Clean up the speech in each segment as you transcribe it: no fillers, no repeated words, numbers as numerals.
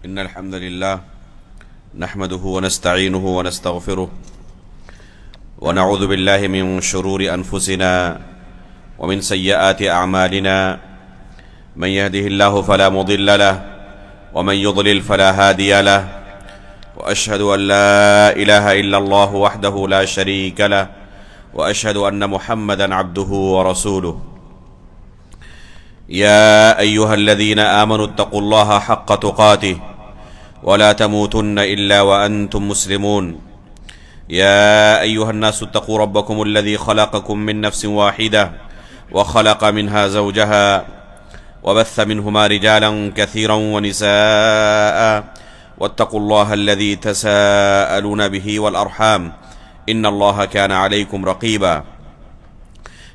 إن الحمد لله نحمده ونستعينه ونستغفره ونعوذ بالله من شرور أنفسنا ومن سيئات أعمالنا من يهده الله فلا مضل له ومن يضلل فلا هادي له وأشهد أن لا إله إلا الله وحده لا شريك له وأشهد أن محمدا عبده ورسوله يا أيها الذين آمنوا اتقوا الله حق تقاته ولا تموتن إلا وأنتم مسلمون يا أيها الناس اتقوا ربكم الذي خلقكم من نفس واحدة وخلق منها زوجها وبث منهما رجالا كثيرا ونساء واتقوا الله الذي تساءلون به والأرحام إن الله كان عليكم رقيبا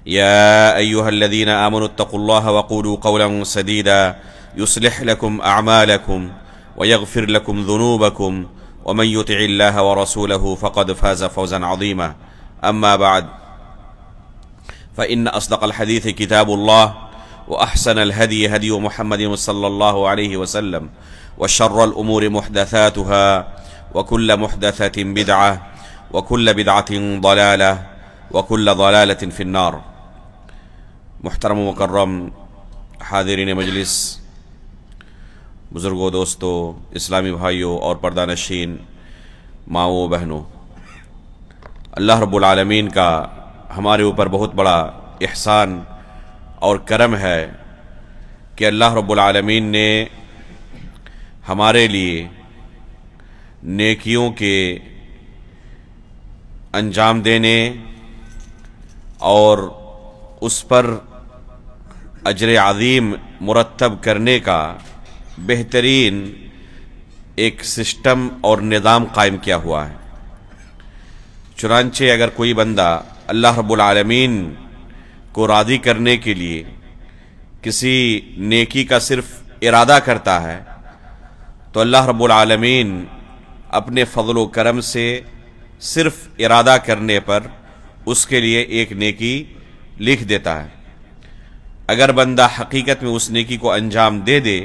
يا أيها الذين آمنوا اتقوا الله وقولوا قولا سديدا يصلح لكم أعمالكم ويغفر لكم ذنوبكم ومن يطع الله ورسوله فقد فاز فوزا عظيما أما بعد فإن أصدق الحديث كتاب الله وأحسن الهدي هدي محمد صلى الله عليه وسلم وشر الأمور محدثاتها وكل محدثة بدعة وكل بدعة ضلالة وكل ضلالة في النار. محترم و مکرم حاضرین مجلس، بزرگوں، دوستوں، اسلامی بھائیوں اور پردہ نشین ماؤں بہنوں، اللہ رب العالمین کا ہمارے اوپر بہت بڑا احسان اور کرم ہے کہ اللہ رب العالمین نے ہمارے لیے نیکیوں کے انجام دینے اور اس پر اجر عظیم مرتب کرنے کا بہترین ایک سسٹم اور نظام قائم کیا ہوا ہے. چنانچہ اگر کوئی بندہ اللہ رب العالمین کو راضی کرنے کے لیے کسی نیکی کا صرف ارادہ کرتا ہے تو اللہ رب العالمین اپنے فضل و کرم سے صرف ارادہ کرنے پر اس کے لیے ایک نیکی لکھ دیتا ہے. اگر بندہ حقیقت میں اس نیکی کو انجام دے دے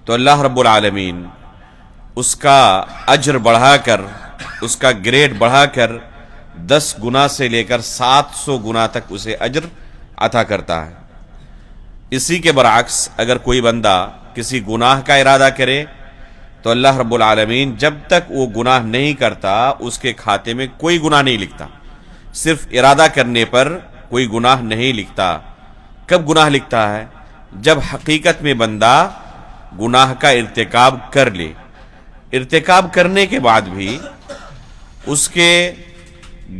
تو اللہ رب العالمین اس کا اجر بڑھا کر، اس کا گریڈ بڑھا کر 10 گنا سے لے کر 700 گنا تک اسے اجر عطا کرتا ہے. اسی کے برعکس اگر کوئی بندہ کسی گناہ کا ارادہ کرے تو اللہ رب العالمین جب تک وہ گناہ نہیں کرتا اس کے کھاتے میں کوئی گناہ نہیں لکھتا. صرف ارادہ کرنے پر کوئی گناہ نہیں لکھتا. کب گناہ لکھتا ہے؟ جب حقیقت میں بندہ گناہ کا ارتکاب کر لے. ارتکاب کرنے کے بعد بھی اس کے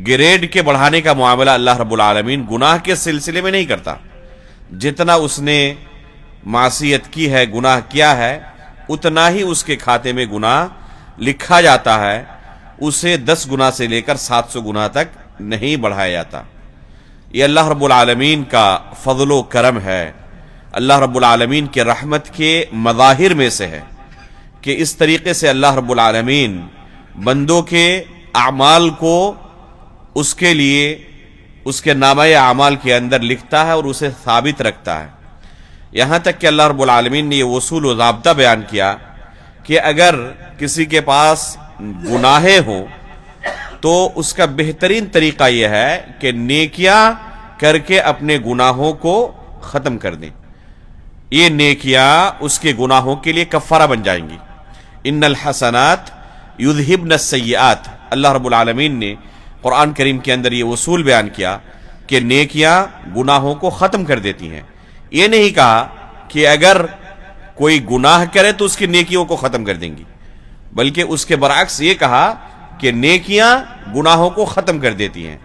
گریڈ کے بڑھانے کا معاملہ اللہ رب العالمین گناہ کے سلسلے میں نہیں کرتا. جتنا اس نے معصیت کی ہے، گناہ کیا ہے، اتنا ہی اس کے کھاتے میں گناہ لکھا جاتا ہے. اسے 10 گنا سے لے کر 700 گنا تک نہیں بڑھایا جاتا. یہ اللہ رب العالمین کا فضل و کرم ہے. اللہ رب العالمین کے رحمت کے مظاہر میں سے ہے کہ اس طریقے سے اللہ رب العالمین بندوں کے اعمال کو اس کے لیے اس کے نامہ اعمال کے اندر لکھتا ہے اور اسے ثابت رکھتا ہے. یہاں تک کہ اللہ رب العالمین نے یہ اصول و ضابطہ بیان کیا کہ اگر کسی کے پاس گناہیں ہوں تو اس کا بہترین طریقہ یہ ہے کہ نیکیاں کر کے اپنے گناہوں کو ختم کر دیں. یہ نیکیاں اس کے گناہوں کے لیے کفارہ بن جائیں گی. ان الحسنات یذہبن السیئات، اللہ رب العالمین نے قرآن کریم کے اندر یہ اصول بیان کیا کہ نیکیاں گناہوں کو ختم کر دیتی ہیں. یہ نہیں کہا کہ اگر کوئی گناہ کرے تو اس کی نیکیوں کو ختم کر دیں گی، بلکہ اس کے برعکس یہ کہا کہ نیکیاں گناہوں کو ختم کر دیتی ہیں.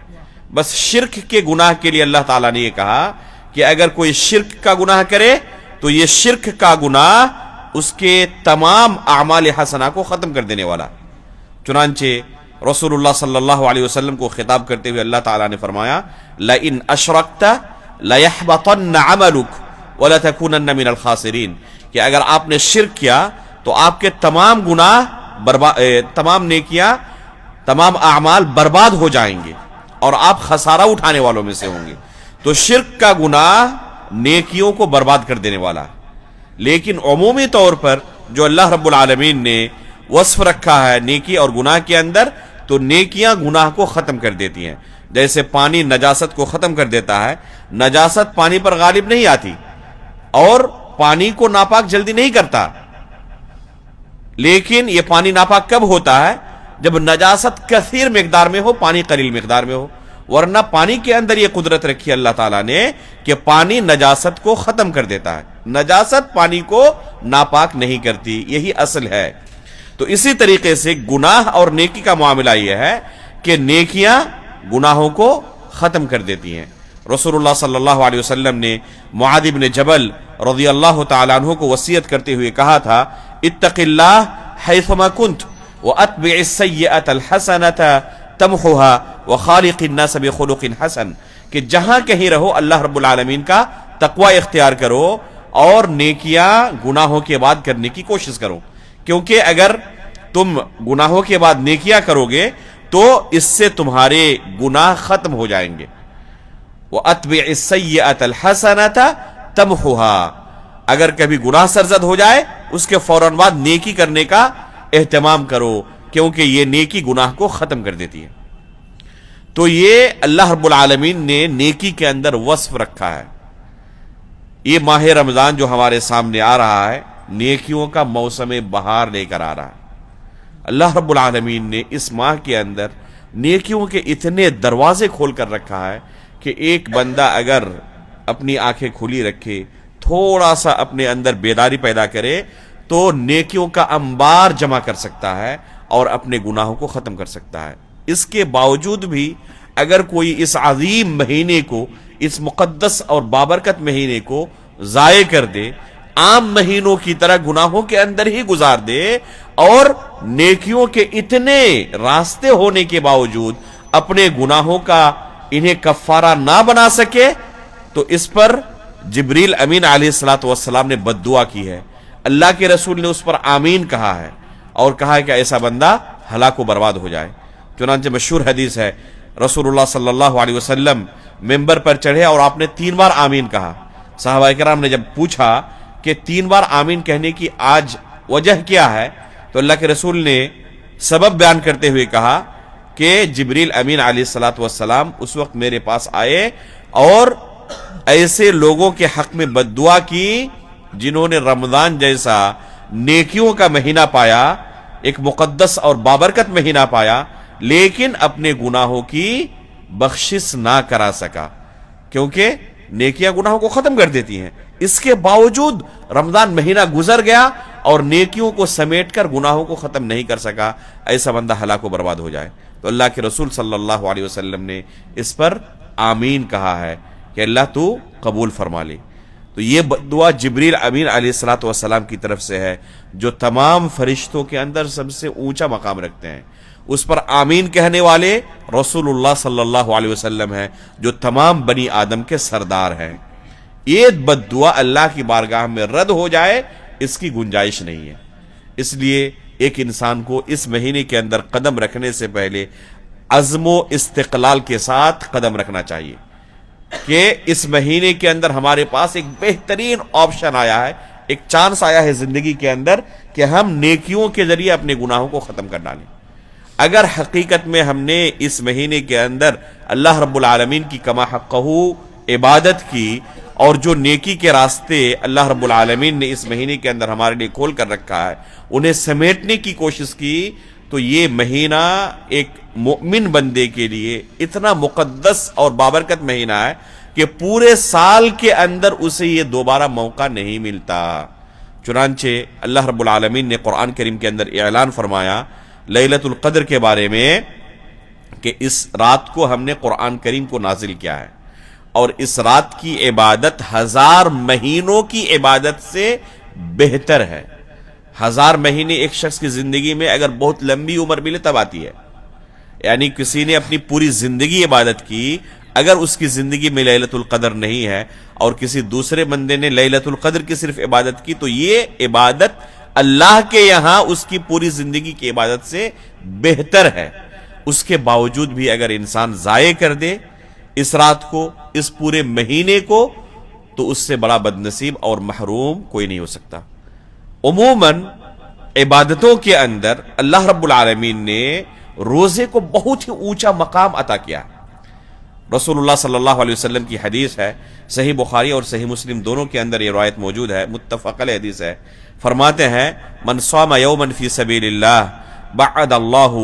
بس شرک کے گناہ کے لیے اللہ تعالیٰ نے یہ کہا کہ اگر کوئی شرک کا گناہ کرے تو یہ شرک کا گناہ اس کے تمام اعمال حسنہ کو ختم کر دینے والا. چنانچہ رسول اللہ صلی اللہ علیہ وسلم کو خطاب کرتے ہوئے اللہ تعالیٰ نے فرمایا لَإِنْ أَشْرَكْتَ لَيَحْبَطَنَّ عَمَلُكَ وَلَتَكُونَنَّ مِنَ الْخَاسِرِينَ، کہ اگر آپ نے شرک کیا تو آپ کے تمام گناہ تمام نیکیاں، تمام اعمال برباد ہو جائیں گے اور آپ خسارہ اٹھانے والوں میں سے ہوں گے. تو شرک کا گناہ نیکیوں کو برباد کر دینے والا ہے. لیکن عمومی طور پر جو اللہ رب العالمین نے وصف رکھا ہے نیکی اور گناہ کے اندر، تو نیکیاں گناہ کو ختم کر دیتی ہیں۔ جیسے پانی نجاست کو ختم کر دیتا ہے، نجاست پانی پر غالب نہیں آتی اور پانی کو ناپاک جلدی نہیں کرتا، لیکن یہ پانی ناپاک کب ہوتا ہے؟ جب نجاست کثیر مقدار میں ہو، پانی قلیل مقدار میں ہو، ورنہ پانی کے اندر یہ قدرت رکھی اللہ تعالیٰ نے کہ پانی نجاست کو ختم کر دیتا ہے، نجاست پانی کو ناپاک نہیں کرتی، یہی اصل ہے۔ تو اسی طریقے سے گناہ اور نیکی کا معاملہ یہ ہے کہ نیکیاں گناہوں کو ختم کر دیتی ہیں۔ رسول اللہ صلی اللہ علیہ وسلم نے معاذ بن جبل رضی اللہ تعالیٰ عنہ کو وصیت کرتے ہوئے کہا تھا، اتق اللہ حیثما کنت واتبع السیئۃ الحسنۃ تمحها وخالق الناس بخلق حسن، کہ جہاں کہیں رہو اللہ رب العالمین کا تقوی اختیار کرو اور نیکیاں گناہوں کے بعد کرنے کی کوشش کرو، کیونکہ اگر تم گناہوں کے بعد نیکیاں کرو گے تو اس سے تمہارے گناہ ختم ہو جائیں گے۔ وَأَتْبِعِ السَّيِّئَةَ الْحَسَنَةَ تَمْحُهَا، اگر کبھی گناہ سرزد ہو جائے اس کے فوراً بعد نیکی کرنے کا اہتمام کرو، کیونکہ یہ نیکی گناہ کو ختم کر دیتی ہے۔ تو یہ اللہ رب العالمین نے نیکی کے اندر وصف رکھا ہے۔ یہ ماہ رمضان جو ہمارے سامنے آ رہا ہے، نیکیوں کا موسم بہار لے کر آ رہا ہے۔ اللہ رب العالمین نے اس ماہ کے اندر نیکیوں کے اتنے دروازے کھول کر رکھا ہے کہ ایک بندہ اگر اپنی آنکھیں کھلی رکھے، تھوڑا سا اپنے اندر بیداری پیدا کرے تو نیکیوں کا انبار جمع کر سکتا ہے اور اپنے گناہوں کو ختم کر سکتا ہے۔ اس کے باوجود بھی اگر کوئی اس عظیم مہینے کو، اس مقدس اور بابرکت مہینے کو ضائع کر دے، عام مہینوں کی طرح گناہوں کے اندر ہی گزار دے اور نیکیوں کے اتنے راستے ہونے کے باوجود اپنے گناہوں کا انہیں کفارہ نہ بنا سکے، تو اس پر جبریل امین علیہ السلام نے بد دعا کی ہے۔ اللہ کے رسول نے اس پر آمین کہا ہے اور کہا ہے کہ ایسا بندہ ہلاک و برباد ہو جائے۔ چنانچہ مشہور حدیث ہے، رسول اللہ صلی اللہ علیہ وسلم ممبر پر چڑھے اور آپ نے 3 بار آمین کہا۔ صحابہ کرام نے جب پوچھا کہ 3 بار آمین کہنے کی آج وجہ کیا ہے، تو اللہ کے رسول نے سبب بیان کرتے ہوئے کہا کہ جبریل امین علیہ السلام اس وقت میرے پاس آئے اور ایسے لوگوں کے حق میں بد دعا کی جنہوں نے رمضان جیسا نیکیوں کا مہینہ پایا، ایک مقدس اور بابرکت مہینہ پایا، لیکن اپنے گناہوں کی بخشش نہ کرا سکا، کیونکہ نیکیاں گناہوں کو ختم کر دیتی ہیں۔ اس کے باوجود رمضان مہینہ گزر گیا اور نیکیوں کو سمیٹ کر گناہوں کو ختم نہیں کر سکا، ایسا بندہ ہلاک و برباد ہو جائے۔ تو اللہ کے رسول صلی اللہ علیہ وسلم نے اس پر آمین کہا ہے کہ اللہ تو قبول فرما لے۔ تو یہ دعا جبریل امین علیہ السلام کی طرف سے ہے، جو تمام فرشتوں کے اندر سب سے اونچا مقام رکھتے ہیں۔ اس پر آمین کہنے والے رسول اللہ صلی اللہ علیہ وسلم ہیں، جو تمام بنی آدم کے سردار ہیں۔ یہ بد دعا اللہ کی بارگاہ میں رد ہو جائے، اس کی گنجائش نہیں ہے۔ اس لیے ایک انسان کو اس مہینے کے اندر قدم رکھنے سے پہلے عزم و استقلال کے ساتھ قدم رکھنا چاہیے کہ اس مہینے کے اندر ہمارے پاس ایک بہترین آپشن آیا ہے، ایک چانس آیا ہے زندگی کے اندر کہ ہم نیکیوں کے ذریعے اپنے گناہوں کو ختم کر ڈالیں۔ اگر حقیقت میں ہم نے اس مہینے کے اندر اللہ رب العالمین کی کما حقہ عبادت کی اور جو نیکی کے راستے اللہ رب العالمین نے اس مہینے کے اندر ہمارے لیے کھول کر رکھا ہے انہیں سمیٹنے کی کوشش کی، تو یہ مہینہ ایک مومن بندے کے لیے اتنا مقدس اور بابرکت مہینہ ہے کہ پورے سال کے اندر اسے یہ دوبارہ موقع نہیں ملتا۔ چنانچہ اللہ رب العالمین نے قرآن کریم کے اندر اعلان فرمایا لیلۃ القدر کے بارے میں کہ اس رات کو ہم نے قرآن کریم کو نازل کیا ہے، اور اس رات کی عبادت 1000 مہینوں کی عبادت سے بہتر ہے۔ 1000 مہینے ایک شخص کی زندگی میں اگر بہت لمبی عمر ملے تب آتی ہے، یعنی کسی نے اپنی پوری زندگی عبادت کی، اگر اس کی زندگی میں لیلۃ القدر نہیں ہے اور کسی دوسرے بندے نے لیلۃ القدر کی صرف عبادت کی، تو یہ عبادت اللہ کے یہاں اس کی پوری زندگی کی عبادت سے بہتر ہے۔ اس کے باوجود بھی اگر انسان ضائع کر دے اس رات کو، اس پورے مہینے کو، تو اس سے بڑا بد نصیب اور محروم کوئی نہیں ہو سکتا۔ عموماً عبادتوں کے اندر اللہ رب العالمین نے روزے کو بہت ہی اونچا مقام عطا کیا. رسول اللہ صلی اللہ علیہ وسلم کی حدیث ہے، صحیح بخاری اور صحیح مسلم دونوں کے اندر یہ روایت موجود ہے، متفق علیہ حدیث ہے. فرماتے ہیں من صام یوما فی سبیل اللہ بعد اللہ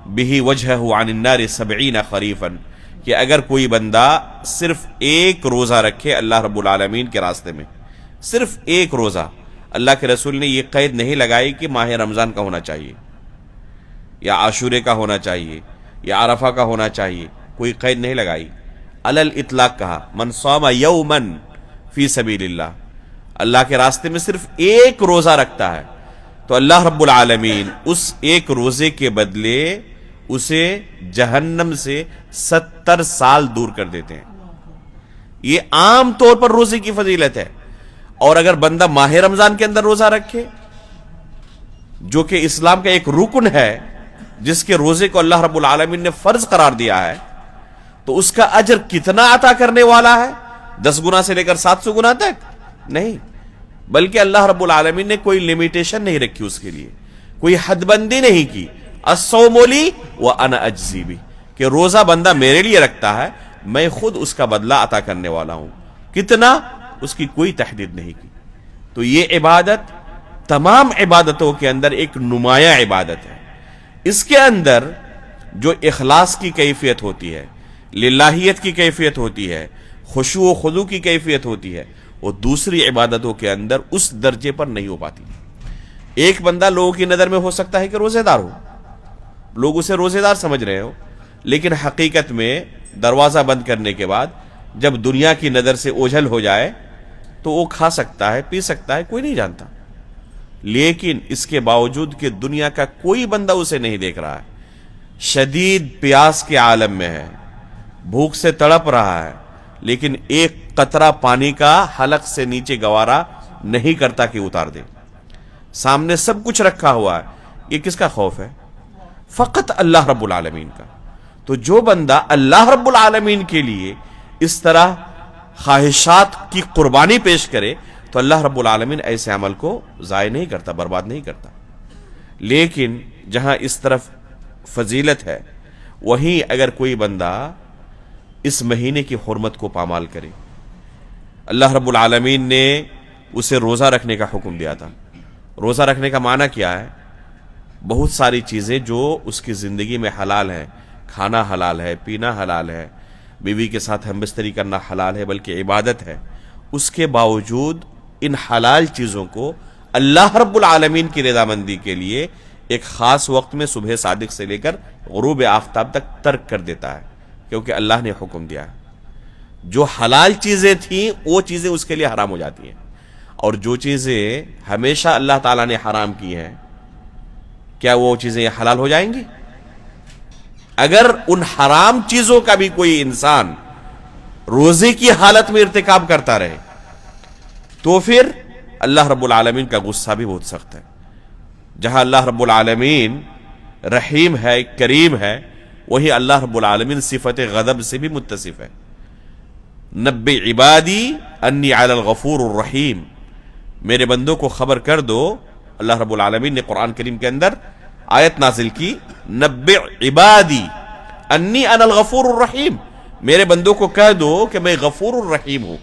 بہ وجہہ عن النار 70 خریفا، کہ اگر کوئی بندہ صرف ایک روزہ رکھے اللہ رب العالمین کے راستے میں، صرف ایک روزہ، اللہ کے رسول نے یہ قید نہیں لگائی کہ ماہ رمضان کا ہونا چاہیے یا عاشورے کا ہونا چاہیے یا عرفہ کا ہونا چاہیے، کوئی قید نہیں لگائی، علی الاطلاق کہا من صام یوما فی سبیل اللہ، اللہ کے راستے میں صرف ایک روزہ رکھتا ہے تو اللہ رب العالمین اس ایک روزے کے بدلے اسے جہنم سے 70 سال دور کر دیتے ہیں. یہ عام طور پر روزے کی فضیلت ہے. اور اگر بندہ ماہ رمضان کے اندر روزہ رکھے جو کہ اسلام کا ایک رکن ہے، جس کے روزے کو اللہ رب العالمین نے فرض قرار دیا ہے، تو اس کا اجر کتنا عطا کرنے والا ہے؟ 10 گنا سے لے کر 700 گنا تک نہیں، بلکہ اللہ رب العالمین نے کوئی لمیٹیشن نہیں رکھی، اس کے لیے کوئی حد بندی نہیں کی. الصوم لی وانا اجزی بہ، کہ روزہ بندہ میرے لیے رکھتا ہے، میں خود اس کا بدلہ عطا کرنے والا ہوں. کتنا؟ اس کی کوئی تحدید نہیں کی. تو یہ عبادت تمام عبادتوں کے اندر ایک نمایاں عبادت ہے. اس کے اندر جو اخلاص کی کیفیت ہوتی ہے، للہیت کی کیفیت ہوتی ہے، خشوع و خضوع کی کیفیت ہوتی ہے، وہ دوسری عبادتوں کے اندر اس درجے پر نہیں ہو پاتی. ایک بندہ لوگوں کی نظر میں ہو سکتا ہے کہ روزے دار ہو، لوگ اسے روزے دار سمجھ رہے ہو، لیکن حقیقت میں دروازہ بند کرنے کے بعد جب دنیا کی نظر سے اوجھل ہو جائے تو وہ کھا سکتا ہے، پی سکتا ہے، کوئی نہیں جانتا. لیکن اس کے باوجود کہ دنیا کا کوئی بندہ اسے نہیں دیکھ رہا ہے، شدید پیاس کے عالم میں ہے، بھوک سے تڑپ رہا ہے، لیکن ایک قطرہ پانی کا حلق سے نیچے گوارا نہیں کرتا کہ اتار دے. سامنے سب کچھ رکھا ہوا ہے، یہ کس کا خوف ہے؟ فقط اللہ رب العالمین کا. تو جو بندہ اللہ رب العالمین کے لیے اس طرح خواہشات کی قربانی پیش کرے تو اللہ رب العالمین ایسے عمل کو ضائع نہیں کرتا، برباد نہیں کرتا. لیکن جہاں اس طرف فضیلت ہے، وہیں اگر کوئی بندہ اس مہینے کی حرمت کو پامال کرے، اللہ رب العالمین نے اسے روزہ رکھنے کا حکم دیا تھا. روزہ رکھنے کا معنی کیا ہے؟ بہت ساری چیزیں جو اس کی زندگی میں حلال ہیں، کھانا حلال ہے، پینا حلال ہے، بیوی کے ساتھ ہم بستری کرنا حلال ہے، بلکہ عبادت ہے. اس کے باوجود ان حلال چیزوں کو اللہ رب العالمین کی رضامندی کے لیے ایک خاص وقت میں صبح صادق سے لے کر غروب آفتاب تک ترک کر دیتا ہے، کیونکہ اللہ نے حکم دیا ہے. جو حلال چیزیں تھیں وہ چیزیں اس کے لیے حرام ہو جاتی ہیں، اور جو چیزیں ہمیشہ اللہ تعالیٰ نے حرام کی ہیں، کیا وہ چیزیں حلال ہو جائیں گی؟ اگر ان حرام چیزوں کا بھی کوئی انسان روزے کی حالت میں ارتکاب کرتا رہے تو پھر اللہ رب العالمین کا غصہ بھی بہت سخت ہے. جہاں اللہ رب العالمین رحیم ہے، کریم ہے، وہی اللہ رب العالمین صفت غضب سے بھی متصف ہے. نبئ عبادی انی علی الغفور الرحیم، میرے بندوں کو خبر کر دو. اللہ رب العالمین نے قرآن کریم کے اندر آیت نازل کی، نبئ عبادی انی انا الغفور الرحیم، میرے بندوں کو کہہ دو کہ میں غفور الرحیم ہوں،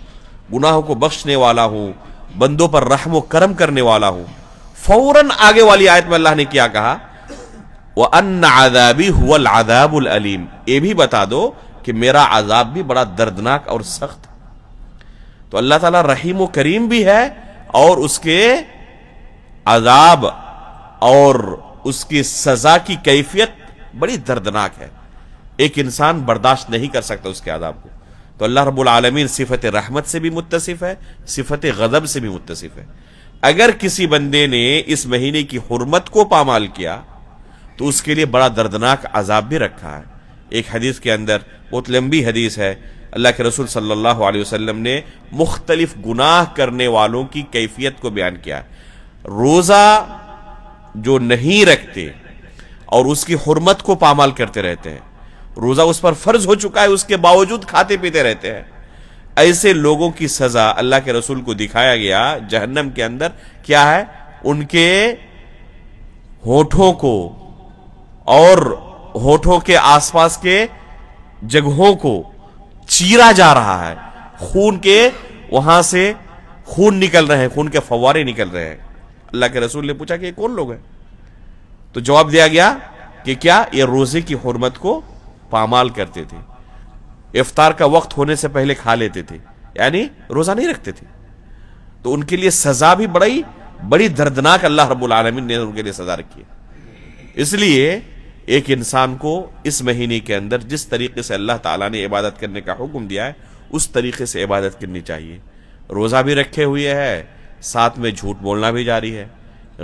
گناہوں کو بخشنے والا ہوں، بندوں پر رحم و کرم کرنے والا ہوں. فوراً آگے والی آیت میں اللہ نے کیا کہا؟ وَأَنَّ عَذَابِي هُوَ الْعَذَابُ الْأَلِيمُ، یہ بھی بتا دو کہ میرا عذاب بھی بڑا دردناک اور سخت. تو اللہ تعالیٰ رحیم و کریم بھی ہے، اور اس کے عذاب اور اس کی سزا کی کیفیت بڑی دردناک ہے. ایک انسان برداشت نہیں کر سکتا اس کے عذاب کو. تو اللہ رب العالمین صفت رحمت سے بھی متصف ہے، صفت غضب سے بھی متصف ہے. اگر کسی بندے نے اس مہینے کی حرمت کو پامال کیا تو اس کے لیے بڑا دردناک عذاب بھی رکھا ہے. ایک حدیث کے اندر، بہت لمبی حدیث ہے، اللہ کے رسول صلی اللہ علیہ وسلم نے مختلف گناہ کرنے والوں کی کیفیت کو بیان کیا. روزہ جو نہیں رکھتے اور اس کی حرمت کو پامال کرتے رہتے ہیں، روزہ اس پر فرض ہو چکا ہے، اس کے باوجود کھاتے پیتے رہتے ہیں، ایسے لوگوں کی سزا اللہ کے رسول کو دکھایا گیا جہنم کے اندر کیا ہے؟ ان کے ہونٹوں کو اور ہونٹوں کے آس پاس کے جگہوں کو چیرا جا رہا ہے، خون کے وہاں سے خون نکل رہے ہیں، خون کے فوارے نکل رہے ہیں۔ اللہ کے رسول نے پوچھا کہ یہ کون لوگ ہیں؟ تو جواب دیا گیا کہ کیا یہ روزے کی حرمت کو پامال کرتے تھے، افطار کا وقت ہونے سے پہلے کھا لیتے تھے، یعنی روزہ نہیں رکھتے تھے۔ تو ان کے لیے سزا بھی بڑی دردناک اللہ رب العالمین نے ان کے لیے سزا رکھی ہے۔ اس لیے ایک انسان کو اس مہینے کے اندر جس طریقے سے اللہ تعالیٰ نے عبادت کرنے کا حکم دیا ہے اس طریقے سے عبادت کرنی چاہیے۔ روزہ بھی رکھے ہوئے ہے، ساتھ میں جھوٹ بولنا بھی جاری ہے،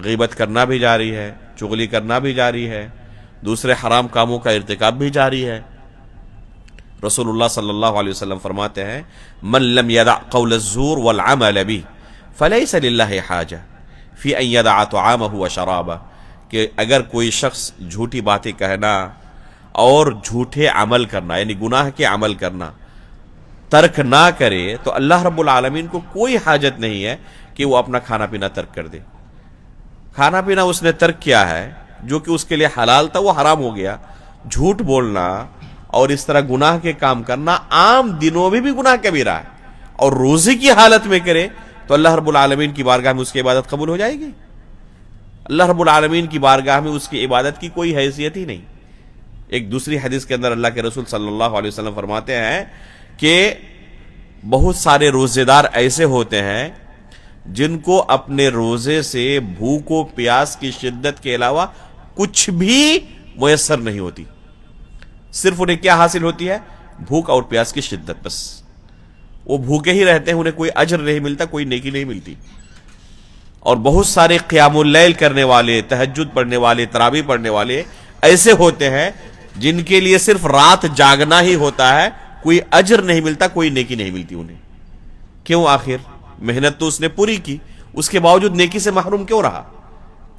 غیبت کرنا بھی جاری ہے، چغلی کرنا بھی جاری ہے، دوسرے حرام کاموں کا ارتکاب بھی جاری ہے۔ رسول اللہ صلی اللہ علیہ وسلم فرماتے ہیں من لم يدع قول الزور والعمل به فليس لله حاجہ فی ان يدع طعامه وشرابه، کہ اگر کوئی شخص جھوٹی باتیں کہنا اور جھوٹے عمل کرنا یعنی گناہ کے عمل کرنا ترک نہ کرے تو اللہ رب العالمین کو کوئی حاجت نہیں ہے کہ وہ اپنا کھانا پینا ترک کر دے۔ کھانا پینا اس نے ترک کیا ہے، جو کہ اس کے لیے حلال تھا وہ حرام ہو گیا۔ جھوٹ بولنا اور اس طرح گناہ کے کام کرنا عام دنوں میں بھی گناہ کبیرہ ہے، اور روزے کی حالت میں کرے تو اللہ رب العالمین کی بارگاہ میں اس کی عبادت قبول ہو جائے گی؟ اللہ رب العالمین کی بارگاہ میں اس کی عبادت کی کوئی حیثیت ہی نہیں۔ ایک دوسری حدیث کے اندر اللہ کے رسول صلی اللہ علیہ وسلم فرماتے ہیں کہ بہت سارے روزے دار ایسے ہوتے ہیں جن کو اپنے روزے سے بھوک و پیاس کی شدت کے علاوہ کچھ بھی میسر نہیں ہوتی، صرف انہیں کیا حاصل ہوتی ہے؟ بھوک اور پیاس کی شدت، بس وہ بھوکے ہی رہتے ہیں، انہیں کوئی اجر نہیں ملتا، کوئی نیکی نہیں ملتی۔ اور بہت سارے قیام اللیل کرنے والے، تہجد پڑھنے والے، تراویح پڑھنے والے ایسے ہوتے ہیں جن کے لیے صرف رات جاگنا ہی ہوتا ہے، کوئی اجر نہیں ملتا، کوئی نیکی نہیں ملتی انہیں۔ کیوں؟ آخر محنت تو اس نے پوری کی، اس کے باوجود نیکی سے محروم کیوں رہا؟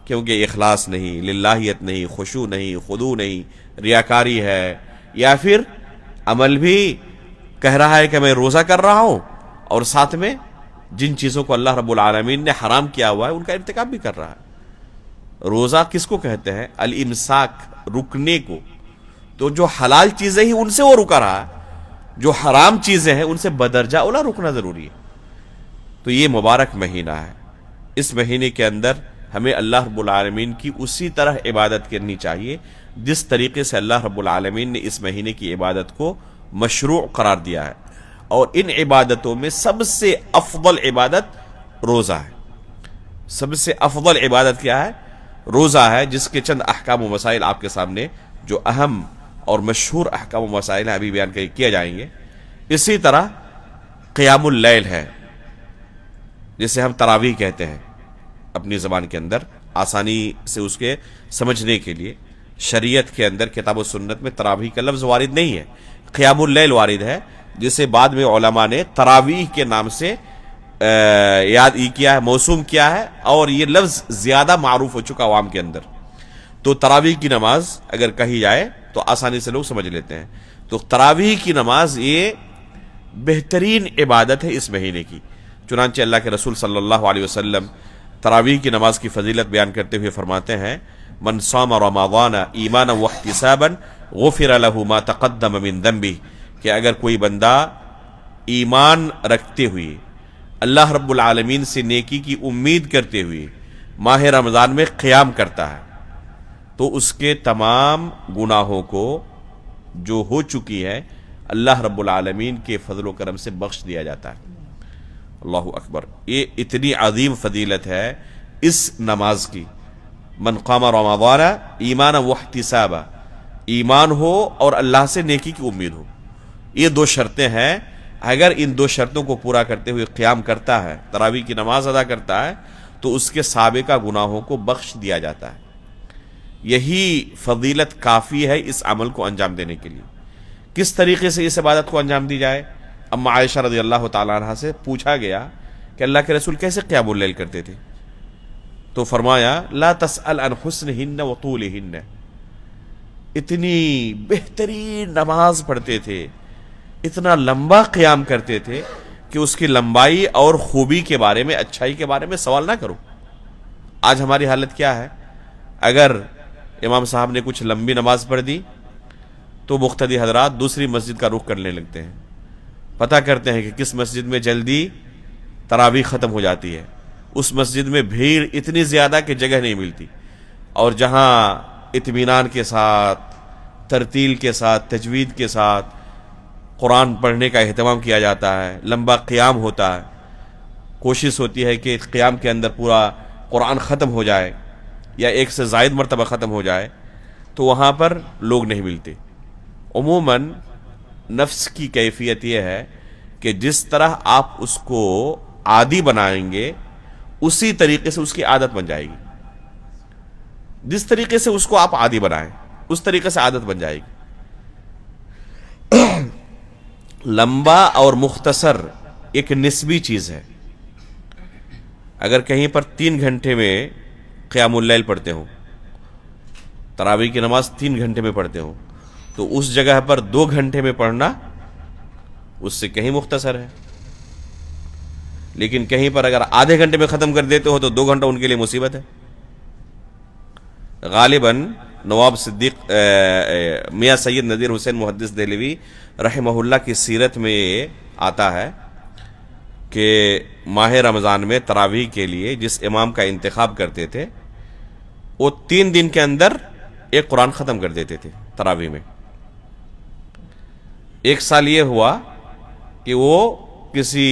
کیونکہ اخلاص نہیں، للہیت نہیں، خشوع نہیں، خضوع نہیں، ریاکاری ہے، یا پھر عمل بھی کہہ رہا ہے کہ میں روزہ کر رہا ہوں اور ساتھ میں جن چیزوں کو اللہ رب العالمین نے حرام کیا ہوا ہے ان کا ارتکاب بھی کر رہا ہے۔ روزہ کس کو کہتے ہیں؟ الامساک، رکنے کو۔ تو جو حلال چیزیں ہی ان سے وہ رکا رہا ہے، جو حرام چیزیں ہیں ان سے بدرجہ اولا رکنا ضروری ہے۔ تو یہ مبارک مہینہ ہے، اس مہینے کے اندر ہمیں اللہ رب العالمین کی اسی طرح عبادت کرنی چاہیے جس طریقے سے اللہ رب العالمین نے اس مہینے کی عبادت کو مشروع قرار دیا ہے۔ اور ان عبادتوں میں سب سے افضل عبادت روزہ ہے۔ سب سے افضل عبادت کیا ہے؟ روزہ ہے، جس کے چند احکام و مسائل آپ کے سامنے، جو اہم اور مشہور احکام و مسائل ہیں، ابھی بیان کیے جائیں گے۔ اسی طرح قیام اللیل ہے، جسے ہم تراویح کہتے ہیں اپنی زبان کے اندر، آسانی سے اس کے سمجھنے کے لیے۔ شریعت کے اندر کتاب و سنت میں تراویح کا لفظ وارد نہیں ہے، قیام اللیل وارد ہے، جسے بعد میں علماء نے تراویح کے نام سے یاد کیا ہے، موسوم کیا ہے، اور یہ لفظ زیادہ معروف ہو چکا عوام کے اندر۔ تو تراویح کی نماز اگر کہی جائے تو آسانی سے لوگ سمجھ لیتے ہیں۔ تو تراویح کی نماز یہ بہترین عبادت ہے اس مہینے کی۔ چنانچہ اللہ کے رسول صلی اللہ علیہ وسلم تراویح کی نماز کی فضیلت بیان کرتے ہوئے فرماتے ہیں من صام رمضان ایمانا واحتسابا غفر له ما تقدم من ذنبه، کہ اگر کوئی بندہ ایمان رکھتے ہوئے، اللہ رب العالمین سے نیکی کی امید کرتے ہوئے ماہ رمضان میں قیام کرتا ہے تو اس کے تمام گناہوں کو جو ہو چکی ہے اللہ رب العالمین کے فضل و کرم سے بخش دیا جاتا ہے۔ اللہ اکبر! یہ اتنی عظیم فضیلت ہے اس نماز کی۔ من قام رمضان ایمانا واحتسابا، ایمان ہو اور اللہ سے نیکی کی امید ہو، یہ دو شرطیں ہیں۔ اگر ان دو شرطوں کو پورا کرتے ہوئے قیام کرتا ہے، تراویح کی نماز ادا کرتا ہے، تو اس کے سابقہ گناہوں کو بخش دیا جاتا ہے۔ یہی فضیلت کافی ہے اس عمل کو انجام دینے کے لیے۔ کس طریقے سے اس عبادت کو انجام دی جائے؟ اما عائشہ رضی اللہ تعالیٰ عنہ سے پوچھا گیا کہ اللہ کے رسول کیسے قیام اللیل کرتے تھے؟ تو فرمایا لا تسأل عن حسنہن وطولہن، اتنی بہترین نماز پڑھتے تھے، اتنا لمبا قیام کرتے تھے کہ اس کی لمبائی اور خوبی کے بارے میں، اچھائی کے بارے میں سوال نہ کرو۔ آج ہماری حالت کیا ہے؟ اگر امام صاحب نے کچھ لمبی نماز پڑھ دی تو مقتدی حضرات دوسری مسجد کا رخ کرنے لگتے ہیں، پتہ کرتے ہیں کہ کس مسجد میں جلدی تراویح ختم ہو جاتی ہے، اس مسجد میں بھیڑ اتنی زیادہ کہ جگہ نہیں ملتی، اور جہاں اطمینان کے ساتھ، ترتیل کے ساتھ، تجوید کے ساتھ قرآن پڑھنے کا اہتمام کیا جاتا ہے، لمبا قیام ہوتا ہے، کوشش ہوتی ہے کہ قیام کے اندر پورا قرآن ختم ہو جائے یا ایک سے زائد مرتبہ ختم ہو جائے، تو وہاں پر لوگ نہیں ملتے۔ عموماً نفس کی کیفیت یہ ہے کہ جس طرح آپ اس کو عادی بنائیں گے اسی طریقے سے اس کی عادت بن جائے گی، جس طریقے سے اس کو آپ عادی بنائیں اس طریقے سے عادت بن جائے گی۔ لمبا اور مختصر ایک نسبی چیز ہے، اگر کہیں پر 3 گھنٹے میں قیام اللیل پڑھتے ہوں، تراویح کی نماز 3 گھنٹے میں پڑھتے ہوں، تو اس جگہ پر 2 گھنٹے میں پڑھنا اس سے کہیں مختصر ہے، لیکن کہیں پر اگر آدھے گھنٹے میں ختم کر دیتے ہو تو 2 گھنٹہ ان کے لیے مصیبت ہے۔ غالباً نواب صدیق میاں سید نذیر حسین محدث دہلوی رحمہ اللہ کی سیرت میں یہ آتا ہے کہ ماہ رمضان میں تراویح کے لیے جس امام کا انتخاب کرتے تھے وہ 3 دن کے اندر ایک قرآن ختم کر دیتے تھے تراویح میں۔ ایک سال یہ ہوا کہ وہ کسی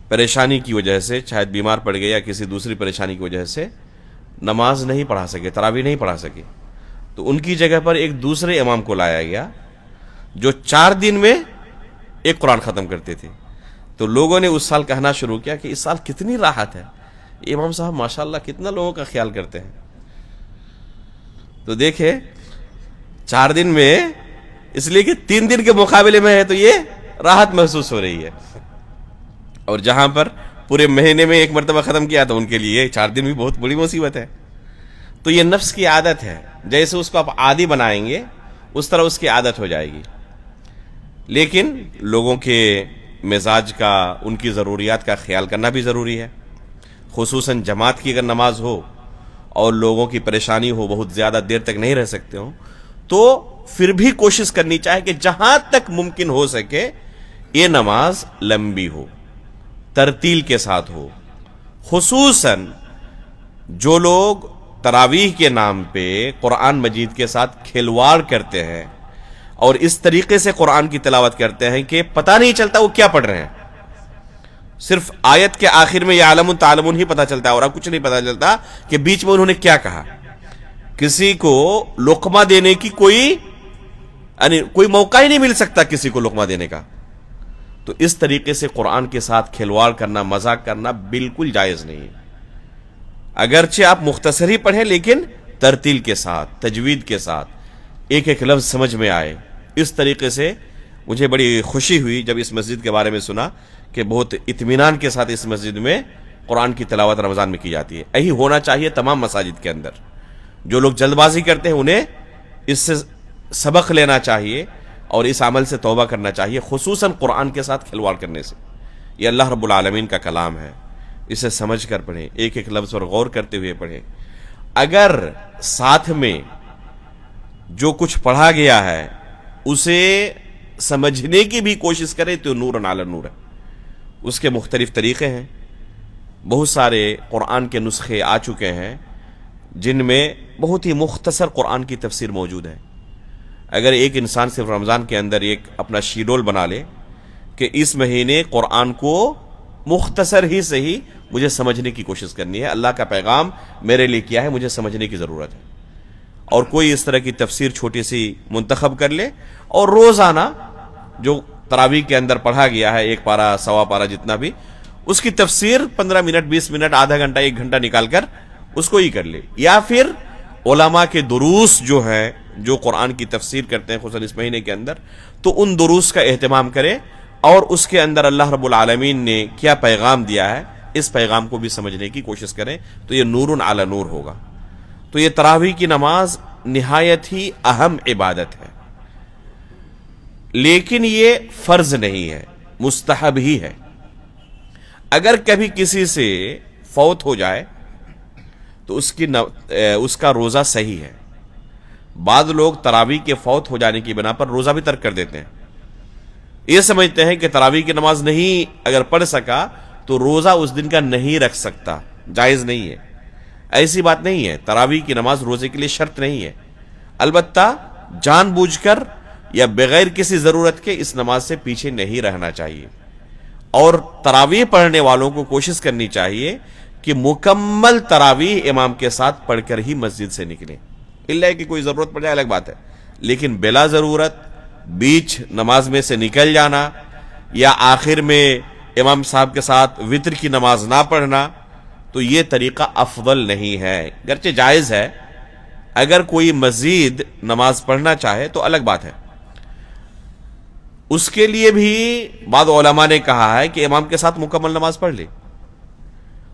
پریشانی کی وجہ سے، شاید بیمار پڑ گئے یا کسی دوسری پریشانی کی وجہ سے نماز نہیں پڑھا سکے، تراویح نہیں پڑھا سکے، تو ان کی جگہ پر ایک دوسرے امام کو لایا گیا جو 4 دن میں ایک قرآن ختم کرتے تھے۔ تو لوگوں نے اس سال کہنا شروع کیا کہ اس سال کتنی راحت ہے، امام صاحب ماشاءاللہ کتنا لوگوں کا خیال کرتے ہیں۔ تو دیکھیں 4 دن میں، اس لیے کہ 3 دن کے مقابلے میں ہے تو یہ راحت محسوس ہو رہی ہے، اور جہاں پر پورے مہینے میں ایک مرتبہ ختم کیا تو ان کے لیے 4 دن بھی بہت بڑی مصیبت ہے۔ تو یہ نفس کی عادت ہے، جیسے اس کو آپ عادی بنائیں گے اس طرح اس کی عادت ہو جائے گی۔ لیکن لوگوں کے مزاج کا، ان کی ضروریات کا خیال کرنا بھی ضروری ہے، خصوصاً جماعت کی اگر نماز ہو اور لوگوں کی پریشانی ہو، بہت زیادہ دیر تک نہیں رہ سکتے ہوں، تو پھر بھی کوشش کرنی چاہے کہ جہاں تک ممکن ہو سکے یہ نماز لمبی ہو، ترتیل کے ساتھ ہو۔ خصوصاً جو لوگ تراویح کے نام پہ قرآن مجید کے ساتھ کھلواڑ کرتے ہیں اور اس طریقے سے قرآن کی تلاوت کرتے ہیں کہ پتہ نہیں چلتا وہ کیا پڑھ رہے ہیں، صرف آیت کے آخر میں یعلم تعلمون ہی پتہ چلتا ہے اور اب کچھ نہیں پتہ چلتا کہ بیچ میں انہوں نے کیا کہا۔ کسی کو لقمہ دینے کی کوئی موقع ہی نہیں مل سکتا کسی کو لقمہ دینے کا۔ تو اس طریقے سے قرآن کے ساتھ کھلواڑ کرنا، مذاق کرنا بالکل جائز نہیں ہے۔ اگرچہ آپ مختصر ہی پڑھیں لیکن ترتیل کے ساتھ، تجوید کے ساتھ، ایک ایک لفظ سمجھ میں آئے۔ اس طریقے سے مجھے بڑی خوشی ہوئی جب اس مسجد کے بارے میں سنا کہ بہت اطمینان کے ساتھ اس مسجد میں قرآن کی تلاوت رمضان میں کی جاتی ہے۔ یہی ہونا چاہیے تمام مساجد کے اندر۔ جو لوگ جلد بازی کرتے ہیں انہیں اس سے سبق لینا چاہیے اور اس عمل سے توبہ کرنا چاہیے، خصوصاً قرآن کے ساتھ کھلواڑ کرنے سے۔ یہ اللہ رب العالمین کا کلام ہے، اسے سمجھ کر پڑھیں، ایک ایک لفظ پر غور کرتے ہوئے پڑھیں۔ اگر ساتھ میں جو کچھ پڑھا گیا ہے اسے سمجھنے کی بھی کوشش کریں تو نور علی نور ہے۔ اس کے مختلف طریقے ہیں، بہت سارے قرآن کے نسخے آ چکے ہیں جن میں بہت ہی مختصر قرآن کی تفسیر موجود ہے۔ اگر ایک انسان صرف رمضان کے اندر ایک اپنا شیڈول بنا لے کہ اس مہینے قرآن کو مختصر ہی صحیح مجھے سمجھنے کی کوشش کرنی ہے، اللہ کا پیغام میرے لیے کیا ہے مجھے سمجھنے کی ضرورت ہے، اور کوئی اس طرح کی تفسیر چھوٹی سی منتخب کر لے اور روزانہ جو تراویح کے اندر پڑھا گیا ہے، 1 پارہ 1.25 پارہ جتنا بھی، اس کی تفسیر 15 منٹ 20 منٹ آدھا گھنٹہ 1 گھنٹہ نکال کر اس کو ہی کر لے، یا پھر علماء کے دروس جو ہیں جو قرآن کی تفسیر کرتے ہیں خصوصاً اس مہینے کے اندر، تو ان دروس کا اہتمام کرے اور اس کے اندر اللہ رب العالمین نے کیا پیغام دیا ہے اس پیغام کو بھی سمجھنے کی کوشش کریں، تو یہ نور علی نور ہوگا۔ تو یہ تراویح کی نماز نہایت ہی اہم عبادت ہے، لیکن یہ فرض نہیں ہے، مستحب ہی ہے۔ اگر کبھی کسی سے فوت ہو جائے تو اس کا روزہ صحیح ہے. بعض لوگ تراویح کے فوت ہو جانے کی بنا پر روزہ بھی ترک کر دیتے ہیں. یہ سمجھتے ہیں کہ تراویح کی نماز نہیں اگر پڑھ سکا تو روزہ اس دن کا نہیں رکھ سکتا, جائز نہیں ہے. ایسی بات نہیں ہے. تراویح کی نماز روزے کے لیے شرط نہیں ہے. البتہ جان بوجھ کر یا بغیر کسی ضرورت کے اس نماز سے پیچھے نہیں رہنا چاہیے. اور تراویح پڑھنے والوں کو کوشش کرنی چاہیے کہ مکمل تراویح امام کے ساتھ پڑھ کر ہی مسجد سے نکلیں. اللہ کہ کوئی ضرورت پڑ جائے الگ بات ہے, لیکن بلا ضرورت بیچ نماز میں سے نکل جانا یا آخر میں امام صاحب کے ساتھ وتر کی نماز نہ پڑھنا, تو یہ طریقہ افضل نہیں ہے. گرچہ جائز ہے, اگر کوئی مزید نماز پڑھنا چاہے تو الگ بات ہے. اس کے لیے بھی بعض علماء نے کہا ہے کہ امام کے ساتھ مکمل نماز پڑھ لے.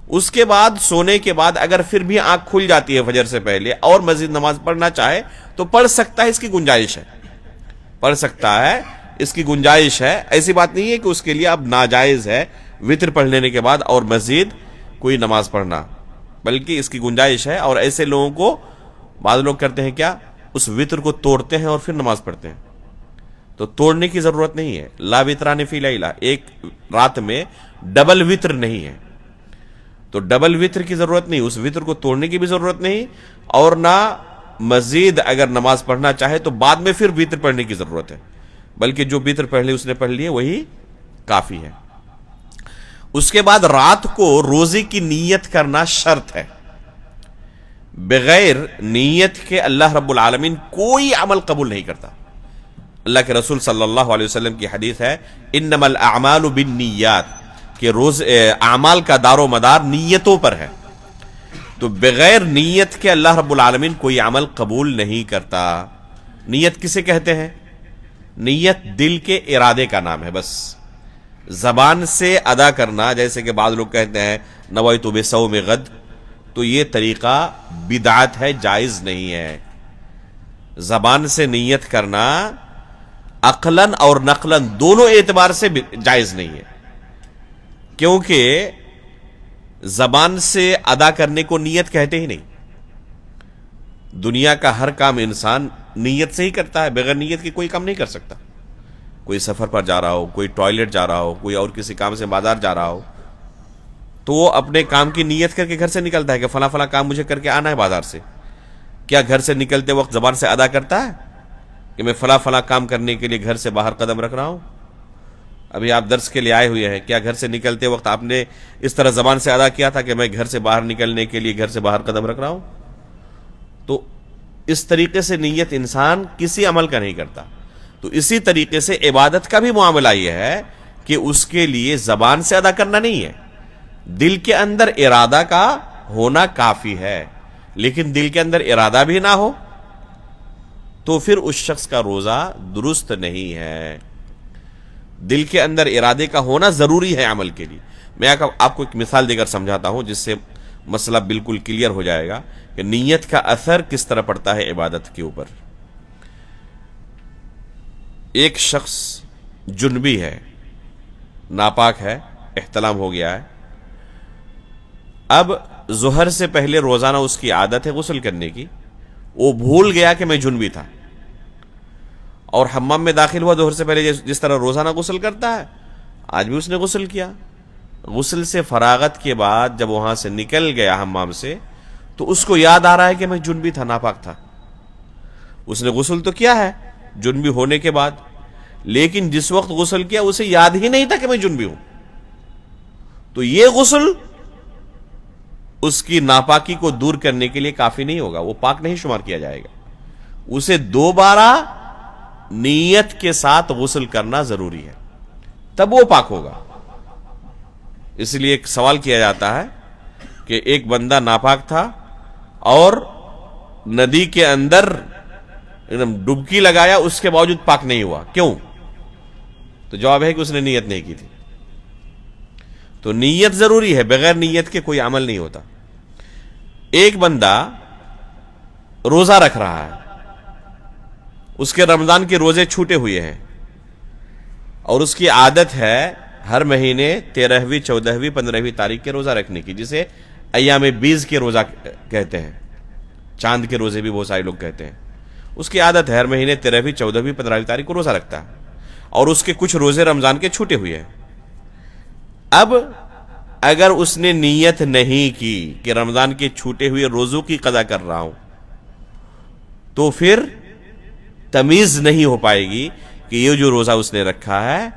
اس کے بعد سونے کے بعد اگر پھر بھی آنکھ کھل جاتی ہے فجر سے پہلے اور مزید نماز پڑھنا چاہے تو پڑھ سکتا ہے, اس کی گنجائش ہے. پڑھ سکتا ہے, اس کی گنجائش ہے. ایسی بات نہیں ہے کہ اس کے لیے اب ناجائز ہے وتر پڑھ لینے کے بعد اور مزید کوئی نماز پڑھنا, بلکہ اس کی گنجائش ہے. اور ایسے لوگوں کو بعض لوگ کرتے ہیں کیا, اس وتر کو توڑتے ہیں اور پھر نماز پڑھتے ہیں. تو توڑنے کی ضرورت نہیں ہے. لا وتران فی لیلہ, ایک رات میں ڈبل وتر نہیں ہے, تو ڈبل وتر کی ضرورت نہیں, اس وتر کو توڑنے کی بھی ضرورت نہیں, اور نہ مزید اگر نماز پڑھنا چاہے تو بعد میں پھر وتر پڑھنے کی ضرورت ہے, بلکہ جو وتر پڑھ لی اس نے پڑھ لی ہے وہی کافی ہے. اس کے بعد رات کو روزے کی نیت کرنا شرط ہے. بغیر نیت کے اللہ رب العالمین کوئی عمل قبول نہیں کرتا. اللہ کے رسول صلی اللہ علیہ وسلم کی حدیث ہے, انما الاعمال بالنیات, کہ اعمال کا دار و مدار نیتوں پر ہے. تو بغیر نیت کے اللہ رب العالمین کوئی عمل قبول نہیں کرتا. نیت کسے کہتے ہیں؟ نیت دل کے ارادے کا نام ہے. بس زبان سے ادا کرنا, جیسے کہ بعض لوگ کہتے ہیں نویت بصوم غد, تو یہ طریقہ بدعت ہے, جائز نہیں ہے. زبان سے نیت کرنا عقلاً اور نقلاً دونوں اعتبار سے جائز نہیں ہے, کیونکہ زبان سے ادا کرنے کو نیت کہتے ہی نہیں. دنیا کا ہر کام انسان نیت سے ہی کرتا ہے, بغیر نیت کے کوئی کام نہیں کر سکتا. کوئی سفر پر جا رہا ہو, کوئی ٹوائلٹ جا رہا ہو, کوئی اور کسی کام سے بازار جا رہا ہو, تو وہ اپنے کام کی نیت کر کے گھر سے نکلتا ہے کہ فلاں فلاں کام مجھے کر کے آنا ہے بازار سے. کیا گھر سے نکلتے وقت زبان سے ادا کرتا ہے کہ میں فلاں فلاں کام کرنے کے لیے گھر سے باہر قدم رکھ رہا ہوں؟ ابھی آپ درس کے لیے آئے ہوئے ہیں, کیا گھر سے نکلتے وقت آپ نے اس طرح زبان سے ادا کیا تھا کہ میں گھر سے باہر نکلنے کے لیے گھر سے باہر قدم رکھ رہا ہوں؟ تو اس طریقے سے نیت انسان کسی عمل کا نہیں کرتا. تو اسی طریقے سے عبادت کا بھی معاملہ یہ ہے کہ اس کے لیے زبان سے ادا کرنا نہیں ہے, دل کے اندر ارادہ کا ہونا کافی ہے. لیکن دل کے اندر ارادہ بھی نہ ہو تو پھر اس شخص کا روزہ درست نہیں ہے. دل کے اندر ارادے کا ہونا ضروری ہے عمل کے لیے. میں آپ کو ایک مثال دے کر سمجھاتا ہوں جس سے مسئلہ بالکل کلیئر ہو جائے گا کہ نیت کا اثر کس طرح پڑتا ہے عبادت کے اوپر. ایک شخص جنبی ہے, ناپاک ہے, احتلام ہو گیا ہے. اب ظہر سے پہلے روزانہ اس کی عادت ہے غسل کرنے کی. وہ بھول گیا کہ میں جنبی تھا اور حمام میں داخل ہوا ظہر سے پہلے, جس طرح روزانہ غسل کرتا ہے آج بھی اس نے غسل کیا. غسل سے فراغت کے بعد جب وہاں سے نکل گیا حمام سے تو اس کو یاد آ رہا ہے کہ میں جنبی تھا, ناپاک تھا. اس نے غسل تو کیا ہے جنبی ہونے کے بعد, لیکن جس وقت غسل کیا اسے یاد ہی نہیں تھا کہ میں جنبی ہوں. تو یہ غسل اس کی ناپاکی کو دور کرنے کے لیے کافی نہیں ہوگا, وہ پاک نہیں شمار کیا جائے گا. اسے دوبارہ نیت کے ساتھ غسل کرنا ضروری ہے, تب وہ پاک ہوگا. اس لیے ایک سوال کیا جاتا ہے کہ ایک بندہ ناپاک تھا اور ندی کے اندر ڈبکی لگایا, اس کے باوجود پاک نہیں ہوا, کیوں؟ تو جواب ہے کہ اس نے نیت نہیں کی تھی. تو نیت ضروری ہے, بغیر نیت کے کوئی عمل نہیں ہوتا. ایک بندہ روزہ رکھ رہا ہے, اس کے رمضان کے روزے چھوٹے ہوئے ہیں اور اس کی عادت ہے ہر مہینے 13ویں 14ویں 15ویں تاریخ کے روزہ رکھنے کی, جسے ایام بیز کے روزہ کہتے ہیں، چاند کے روزے بھی بہت سارے لوگ کہتے ہیں. اس کی عادت ہے ہر مہینے 13ویں 14ویں 15ویں تاریخ کو روزہ رکھتا ہے، اور اس کے کچھ روزے رمضان کے چھوٹے ہوئے ہیں. اب اگر اس نے نیت نہیں کی کہ رمضان کے چھوٹے ہوئے روزوں کی قضا کر رہا ہوں، تو پھر تمیز نہیں ہو پائے گی کہ یہ جو روزہ اس نے رکھا ہے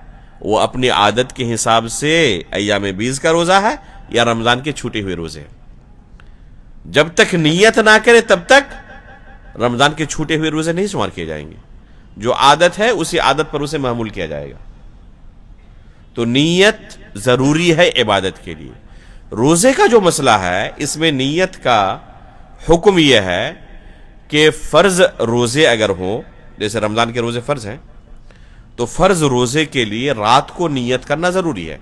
وہ اپنی عادت کے حساب سے ایام بیز کا روزہ ہے یا رمضان کے چھوٹے ہوئے روزے. جب تک نیت نہ کرے تب تک رمضان کے چھوٹے ہوئے روزے نہیں شمار کیے جائیں گے. جو عادت ہے اسی عادت پر اسے محمول کیا جائے گا. تو نیت ضروری ہے عبادت کے لیے. روزے کا جو مسئلہ ہے اس میں نیت کا حکم یہ ہے کہ فرض روزے اگر ہوں، جیسے رمضان کے روزے فرض ہیں، تو فرض روزے کے لیے رات کو نیت کرنا ضروری ہے.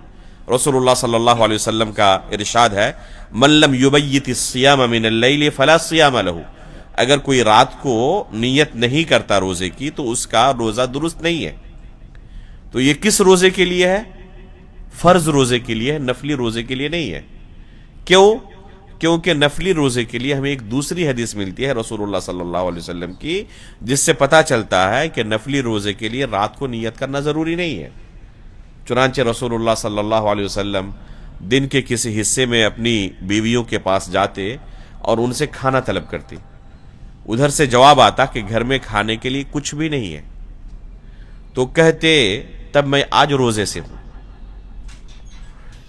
رسول اللہ صلی اللہ علیہ وسلم کا ارشاد ہے، من لم یبیت الصیام من اللیل فلا صیام لہ. اگر کوئی رات کو نیت نہیں کرتا روزے کی تو اس کا روزہ درست نہیں ہے. تو یہ کس روزے کے لیے ہے؟ فرض روزے کے لیے ہے، نفلی روزے کے لیے نہیں ہے. کیوں؟ کیونکہ نفلی روزے کے لیے ہمیں ایک دوسری حدیث ملتی ہے رسول اللہ صلی اللہ علیہ وسلم کی، جس سے پتہ چلتا ہے کہ نفلی روزے کے لیے رات کو نیت کرنا ضروری نہیں ہے. چنانچہ رسول اللہ صلی اللہ علیہ وسلم دن کے کسی حصے میں اپنی بیویوں کے پاس جاتے اور ان سے کھانا طلب کرتے. ادھر سے جواب آتا کہ گھر میں کھانے کے لیے کچھ بھی نہیں ہے. تو کہتے تب میں آج روزے سے ہوں.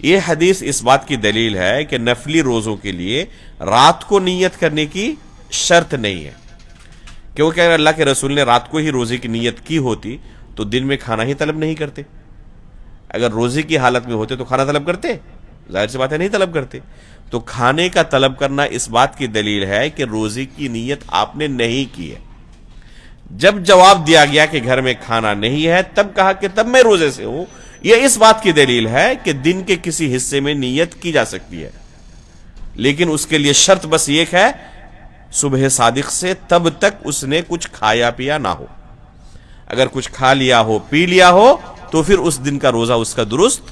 یہ حدیث اس بات کی دلیل ہے کہ نفلی روزوں کے لیے رات کو نیت کرنے کی شرط نہیں ہے. کیونکہ اگر اللہ کے رسول نے رات کو ہی روزے کی نیت کی ہوتی تو دن میں کھانا ہی طلب نہیں کرتے. اگر روزے کی حالت میں ہوتے تو کھانا طلب کرتے؟ ظاہر سی بات ہے نہیں طلب کرتے. تو کھانے کا طلب کرنا اس بات کی دلیل ہے کہ روزے کی نیت آپ نے نہیں کی ہے. جب جواب دیا گیا کہ گھر میں کھانا نہیں ہے تب کہا کہ تب میں روزے سے ہوں، یہ اس بات کی دلیل ہے کہ دن کے کسی حصے میں نیت کی جا سکتی ہے، لیکن اس کے لیے شرط بس ایک ہے، صبح صادق سے تب تک اس نے کچھ کھایا پیا نہ ہو. اگر کچھ کھا لیا ہو پی لیا ہو تو پھر اس دن کا روزہ اس کا درست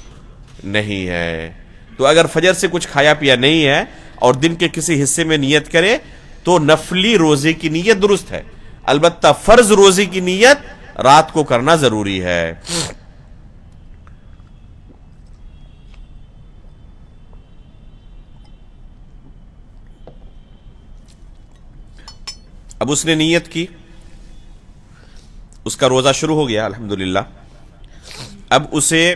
نہیں ہے. تو اگر فجر سے کچھ کھایا پیا نہیں ہے اور دن کے کسی حصے میں نیت کرے تو نفلی روزے کی نیت درست ہے. البتہ فرض روزے کی نیت رات کو کرنا ضروری ہے. اب اس نے نیت کی، اس کا روزہ شروع ہو گیا الحمدللہ. اب اسے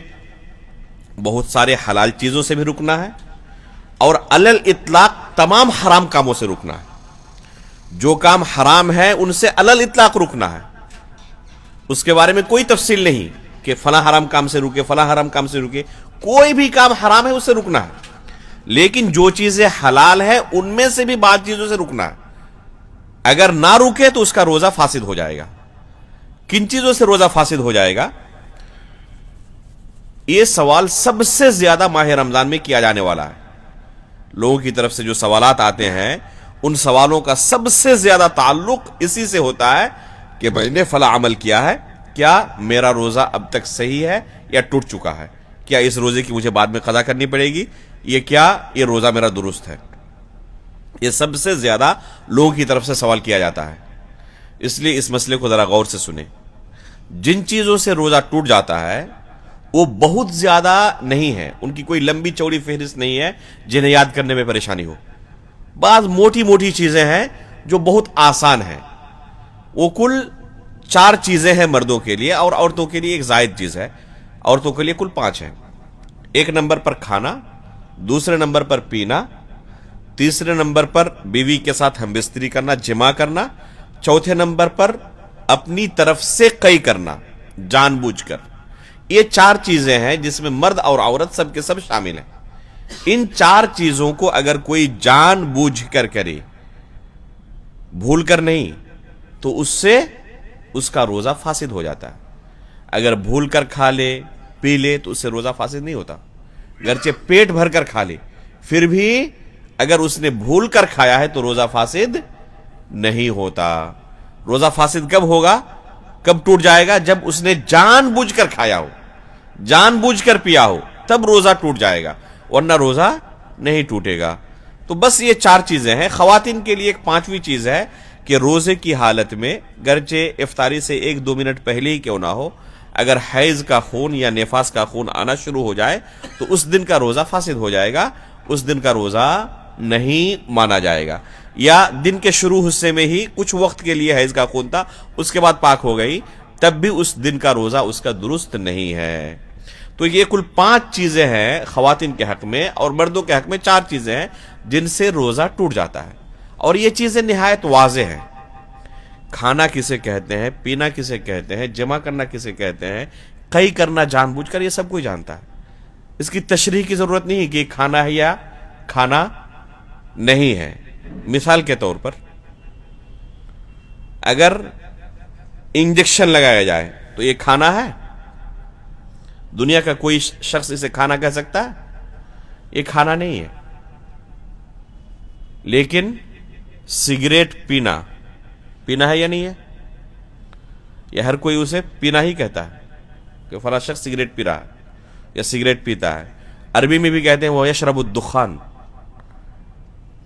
بہت سارے حلال چیزوں سے بھی رکنا ہے اور علل اطلاق تمام حرام کاموں سے رکنا ہے. جو کام حرام ہے ان سے علل اطلاق رکنا ہے. اس کے بارے میں کوئی تفصیل نہیں کہ فلاں حرام کام سے رکے فلاں حرام کام سے رکے. کوئی بھی کام حرام ہے اس سے رکنا ہے، لیکن جو چیزیں حلال ہیں ان میں سے بھی بعض چیزوں سے رکنا ہے. اگر نہ رکے تو اس کا روزہ فاسد ہو جائے گا. کن چیزوں سے روزہ فاسد ہو جائے گا؟ یہ سوال سب سے زیادہ ماہ رمضان میں کیا جانے والا ہے. لوگوں کی طرف سے جو سوالات آتے ہیں ان سوالوں کا سب سے زیادہ تعلق اسی سے ہوتا ہے کہ میں نے فلاں عمل کیا ہے، کیا میرا روزہ اب تک صحیح ہے یا ٹوٹ چکا ہے؟ کیا اس روزے کی مجھے بعد میں قضا کرنی پڑے گی؟ یہ روزہ میرا درست ہے؟ یہ سب سے زیادہ لوگوں کی طرف سے سوال کیا جاتا ہے. اس لیے اس مسئلے کو ذرا غور سے سنیں. جن چیزوں سے روزہ ٹوٹ جاتا ہے وہ بہت زیادہ نہیں ہے، ان کی کوئی لمبی چوڑی فہرست نہیں ہے جنہیں یاد کرنے میں پریشانی ہو. بعض موٹی موٹی چیزیں ہیں جو بہت آسان ہیں. وہ کل 4 چیزیں ہیں مردوں کے لیے، اور عورتوں کے لیے ایک زائد چیز ہے. عورتوں کے لیے کل 5 ہیں. 1 نمبر پر کھانا، دوسرے نمبر پر پینا، تیسرے نمبر پر بیوی کے ساتھ ہم بستری کرنا، جمع کرنا، چوتھے نمبر پر اپنی طرف سے قی کرنا جان بوجھ کر. یہ 4 چیزیں ہیں جس میں مرد اور عورت سب کے سب شامل ہیں. ان 4 چیزوں کو اگر کوئی جان بوجھ کر کرے، بھول کر نہیں، تو اس سے اس کا روزہ فاسد ہو جاتا ہے. اگر بھول کر کھا لے پی لے تو اس سے روزہ فاسد نہیں ہوتا. گرچہ پیٹ بھر کر کھا لے پھر بھی اگر اس نے بھول کر کھایا ہے تو روزہ فاسد نہیں ہوتا. روزہ فاسد کب ہوگا، کب ٹوٹ جائے گا؟ جب اس نے جان بوجھ کر کھایا ہو، جان بوجھ کر پیا ہو، تب روزہ ٹوٹ جائے گا، ورنہ روزہ نہیں ٹوٹے گا. تو بس یہ 4 چیزیں ہیں. خواتین کے لیے ایک 5ویں چیز ہے کہ روزے کی حالت میں گرچہ افطاری سے 1-2 منٹ پہلے ہی کیوں نہ ہو، اگر حیض کا خون یا نفاس کا خون آنا شروع ہو جائے تو اس دن کا روزہ فاسد ہو جائے گا، اس دن کا روزہ نہیں مانا جائے گا. یا دن کے شروع حصے میں ہی کچھ وقت کے لیے حیض کا خون تھا، اس کے بعد پاک ہو گئی، تب بھی اس دن کا روزہ اس کا درست نہیں ہے. تو یہ کل 5 چیزیں ہیں خواتین کے حق میں، اور مردوں کے حق میں 4 چیزیں ہیں جن سے روزہ ٹوٹ جاتا ہے. اور یہ چیزیں نہایت واضح ہیں. کھانا کسے کہتے ہیں، پینا کسے کہتے ہیں، جمع کرنا کسے کہتے ہیں، قی کرنا جان بوجھ کر، یہ سب کوئی جانتا ہے. اس کی تشریح کی ضرورت نہیں ہے کہ کھانا ہے یا کھانا نہیں ہے. مثال کے طور پر اگر انجیکشن لگایا جائے تو یہ کھانا ہے؟ دنیا کا کوئی شخص اسے کھانا کہہ سکتا ہے؟ یہ کھانا نہیں ہے. لیکن سگریٹ پینا ہے یا نہیں ہے؟ یہ ہر کوئی اسے پینا ہی کہتا ہے کہ فلاں شخص سگریٹ پی رہا ہے یا سگریٹ پیتا ہے. عربی میں بھی کہتے ہیں وہ یشرب الدخان،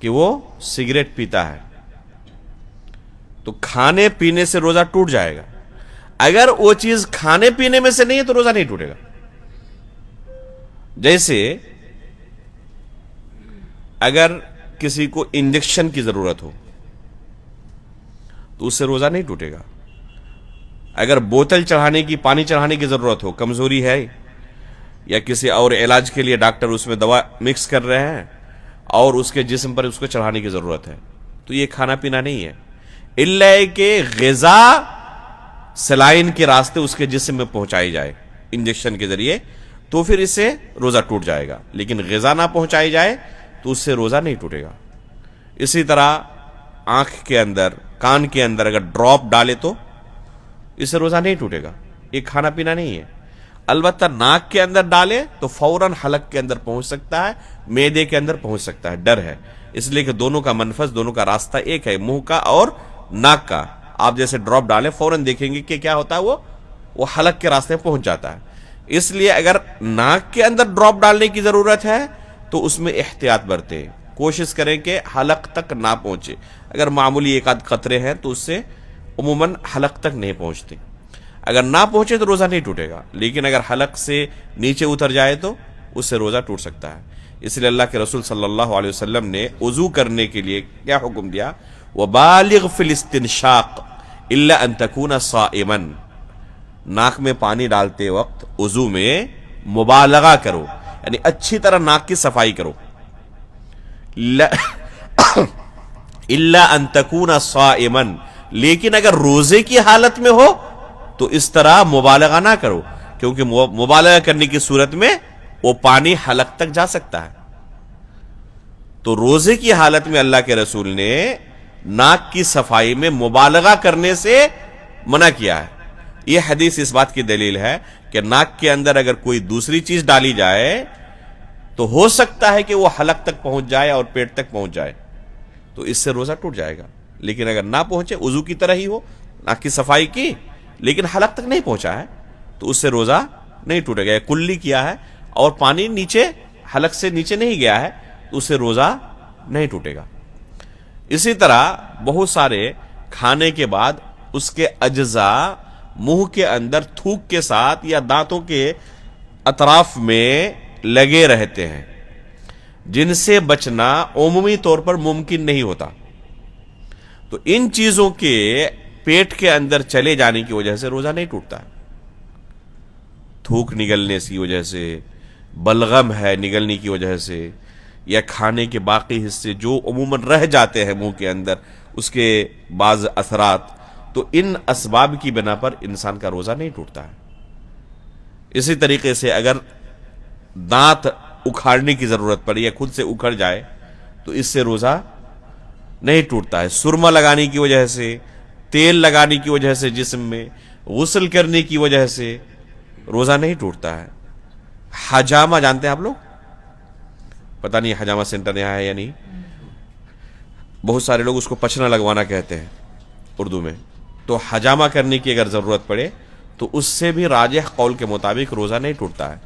کہ وہ سگریٹ پیتا ہے. تو کھانے پینے سے روزہ ٹوٹ جائے گا. اگر وہ چیز کھانے پینے میں سے نہیں ہے تو روزہ نہیں ٹوٹے گا. جیسے اگر کسی کو انجیکشن کی ضرورت ہو تو اس سے روزہ نہیں ٹوٹے گا. اگر بوتل چڑھانے کی، پانی چڑھانے کی ضرورت ہو، کمزوری ہے یا کسی اور علاج کے لیے ڈاکٹر اس میں دوا مکس کر رہے ہیں اور اس کے جسم پر اس کو چڑھانے کی ضرورت ہے، تو یہ کھانا پینا نہیں ہے. الا کہ غذا سلائن کے راستے اس کے جسم میں پہنچائی جائے انجیکشن کے ذریعے، تو پھر اس سے روزہ ٹوٹ جائے گا. لیکن غذا نہ پہنچائی جائے تو اس سے روزہ نہیں ٹوٹے گا. اسی طرح آنکھ کے اندر، کان کے اندر اگر ڈراپ ڈالے تو اس سے روزہ نہیں ٹوٹے گا. یہ کھانا پینا نہیں ہے. البتہ ناک کے اندر ڈالے تو فوراً حلق کے اندر پہنچ سکتا ہے، معدے کے اندر پہنچ سکتا ہے، ڈر ہے. اس لیے کہ دونوں کا منفذ، دونوں کا راستہ ایک ہے، منہ کا اور ناک کا. آپ جیسے ڈراپ ڈالیں فوراً دیکھیں گے کہ کیا ہوتا ہے، وہ حلق کے راستے پہنچ جاتا ہے. اس لیے اگر ناک کے اندر ڈراپ ڈالنے کی ضرورت ہے تو اس میں احتیاط برتیں، کوشش کریں کہ حلق تک نہ پہنچے. اگر معمولی 1-8 قطرے ہیں تو اس سے عموماً حلق تک نہیں پہنچتے. اگر نہ پہنچے تو روزہ نہیں ٹوٹے گا. لیکن اگر حلق سے نیچے اتر جائے تو اس سے روزہ ٹوٹ سکتا ہے. اس لیے اللہ کے رسول صلی اللہ علیہ وسلم نے وضو کرنے کے لیے کیا حکم دیا؟ وَبَالِغْ فِي الْإِسْتِنْشَاقِ إِلَّا أَن تَكُونَ صَائِمًا. ناک میں پانی ڈالتے وقت وضو میں مبالغہ کرو، یعنی اچھی طرح ناک کی صفائی کرو. إِلَّا أَن تَكُونَ صَائِمًا. لیکن اگر روزے کی حالت میں ہو تو اس طرح مبالغہ نہ کرو، کیونکہ مبالغہ کرنے کی صورت میں وہ پانی حلق تک جا سکتا ہے. تو روزے کی حالت میں اللہ کے رسول نے ناک کی صفائی میں مبالغہ کرنے سے منع کیا ہے. یہ حدیث اس بات کی دلیل ہے کہ ناک کے اندر اگر کوئی دوسری چیز ڈالی جائے تو ہو سکتا ہے کہ وہ حلق تک پہنچ جائے اور پیٹ تک پہنچ جائے، تو اس سے روزہ ٹوٹ جائے گا. لیکن اگر نہ پہنچے، وضو کی طرح ہی ہو، ناک کی صفائی کی لیکن حلق تک نہیں پہنچا ہے، تو اس سے روزہ نہیں ٹوٹے گا. کلی کیا ہے اور پانی نیچے حلق سے نیچے نہیں گیا ہے تو اس سے روزہ نہیں ٹوٹے گا. اسی طرح بہت سارے کھانے کے بعد اس کے اجزاء منہ کے اندر تھوک کے ساتھ یا دانتوں کے اطراف میں لگے رہتے ہیں، جن سے بچنا عمومی طور پر ممکن نہیں ہوتا. تو ان چیزوں کے پیٹ کے اندر چلے جانے کی وجہ سے روزہ نہیں ٹوٹتا ہے. تھوک نگلنے کی وجہ سے، بلغم ہے نگلنے کی وجہ سے، یا کھانے کے باقی حصے جو عموماً رہ جاتے ہیں منہ کے اندر، اس کے بعض اثرات، تو ان اسباب کی بنا پر انسان کا روزہ نہیں ٹوٹتا ہے. اسی طریقے سے اگر دانت اکھاڑنے کی ضرورت پڑے یا خود سے اکھڑ جائے تو اس سے روزہ نہیں ٹوٹتا ہے. سرما لگانے کی وجہ سے، تیل لگانے کی وجہ سے جسم میں، غسل کرنے کی وجہ سے روزہ نہیں ٹوٹتا ہے. حجامہ جانتے ہیں آپ لوگ؟ پتہ نہیں حجامہ سینٹر یہاں ہے یا نہیں. بہت سارے لوگ اس کو پچھنا لگوانا کہتے ہیں اردو میں. تو حجامہ کرنے کی اگر ضرورت پڑے تو اس سے بھی راجح قول کے مطابق روزہ نہیں ٹوٹتا ہے،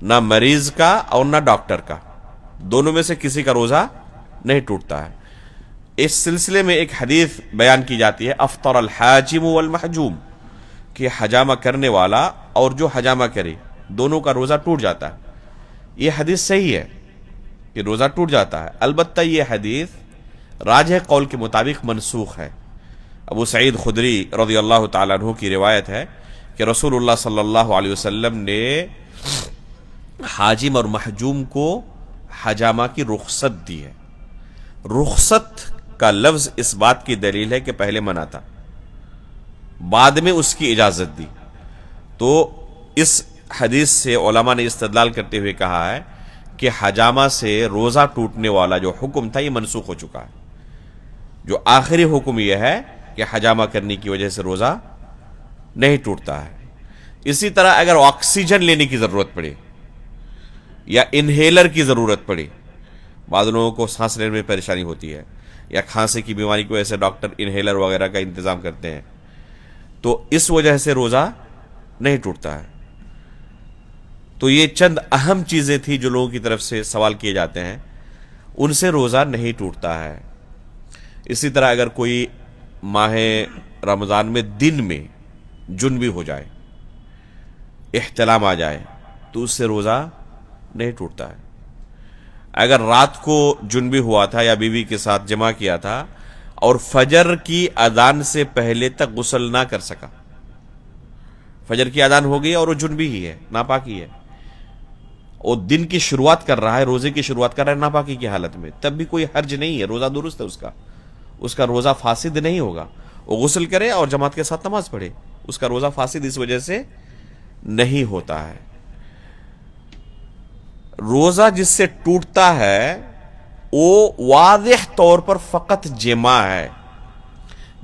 نہ مریض کا اور نہ ڈاکٹر کا. دونوں میں سے کسی کا روزہ نہیں ٹوٹتا ہے۔ اس سلسلے میں ایک حدیث بیان کی جاتی ہے، افطر الحاجم والمحجوم، کہ حجامہ کرنے والا اور جو حجامہ کرے دونوں کا روزہ ٹوٹ جاتا ہے۔ یہ حدیث صحیح ہے کہ روزہ ٹوٹ جاتا ہے، البتہ یہ حدیث راجح قول کے مطابق منسوخ ہے۔ ابو سعید خدری رضی اللہ تعالیٰ عنہ کی روایت ہے کہ رسول اللہ صلی اللہ علیہ وسلم نے حاجم اور محجوم کو حجامہ کی رخصت دی ہے۔ رخصت کا لفظ اس بات کی دلیل ہے کہ پہلے منع تھا، بعد میں اس کی اجازت دی۔ تو اس حدیث سے علماء نے استدلال کرتے ہوئے کہا ہے کہ حجامہ سے روزہ ٹوٹنے والا جو حکم تھا یہ منسوخ ہو چکا ہے۔ جو آخری حکم یہ ہے کہ حجامہ کرنے کی وجہ سے روزہ نہیں ٹوٹتا ہے۔ اسی طرح اگر آکسیجن لینے کی ضرورت پڑے یا انہیلر کی ضرورت پڑے، بعض لوگوں کو سانس لینے میں پریشانی ہوتی ہے یا کھانسی کی بیماری کو ایسے ڈاکٹر انہیلر وغیرہ کا انتظام کرتے ہیں، تو اس وجہ سے روزہ نہیں ٹوٹتا ہے۔ تو یہ چند اہم چیزیں تھیں جو لوگوں کی طرف سے سوال کیے جاتے ہیں، ان سے روزہ نہیں ٹوٹتا ہے۔ اسی طرح اگر کوئی ماہ رمضان میں دن میں جنبی ہو جائے، احتلام آ جائے، تو اس سے روزہ نہیں ٹوٹتا ہے۔ اگر رات کو جنبی ہوا تھا یا بیوی کے ساتھ جمع کیا تھا اور فجر کی اذان سے پہلے تک غسل نہ کر سکا، فجر کی اذان ہو گئی اور وہ جنبی ہی ہے، ناپاکی ہے، اور دن کی شروعات کر رہا ہے، روزے کی شروعات کر رہا ہے ناپاکی کی حالت میں، تب بھی کوئی حرج نہیں ہے، روزہ درست ہے، اس کا روزہ فاسد نہیں ہوگا۔ وہ غسل کرے اور جماعت کے ساتھ نماز پڑھے، اس کا روزہ فاسد اس وجہ سے نہیں ہوتا ہے۔ روزہ جس سے ٹوٹتا ہے وہ واضح طور پر فقط جماع ہے،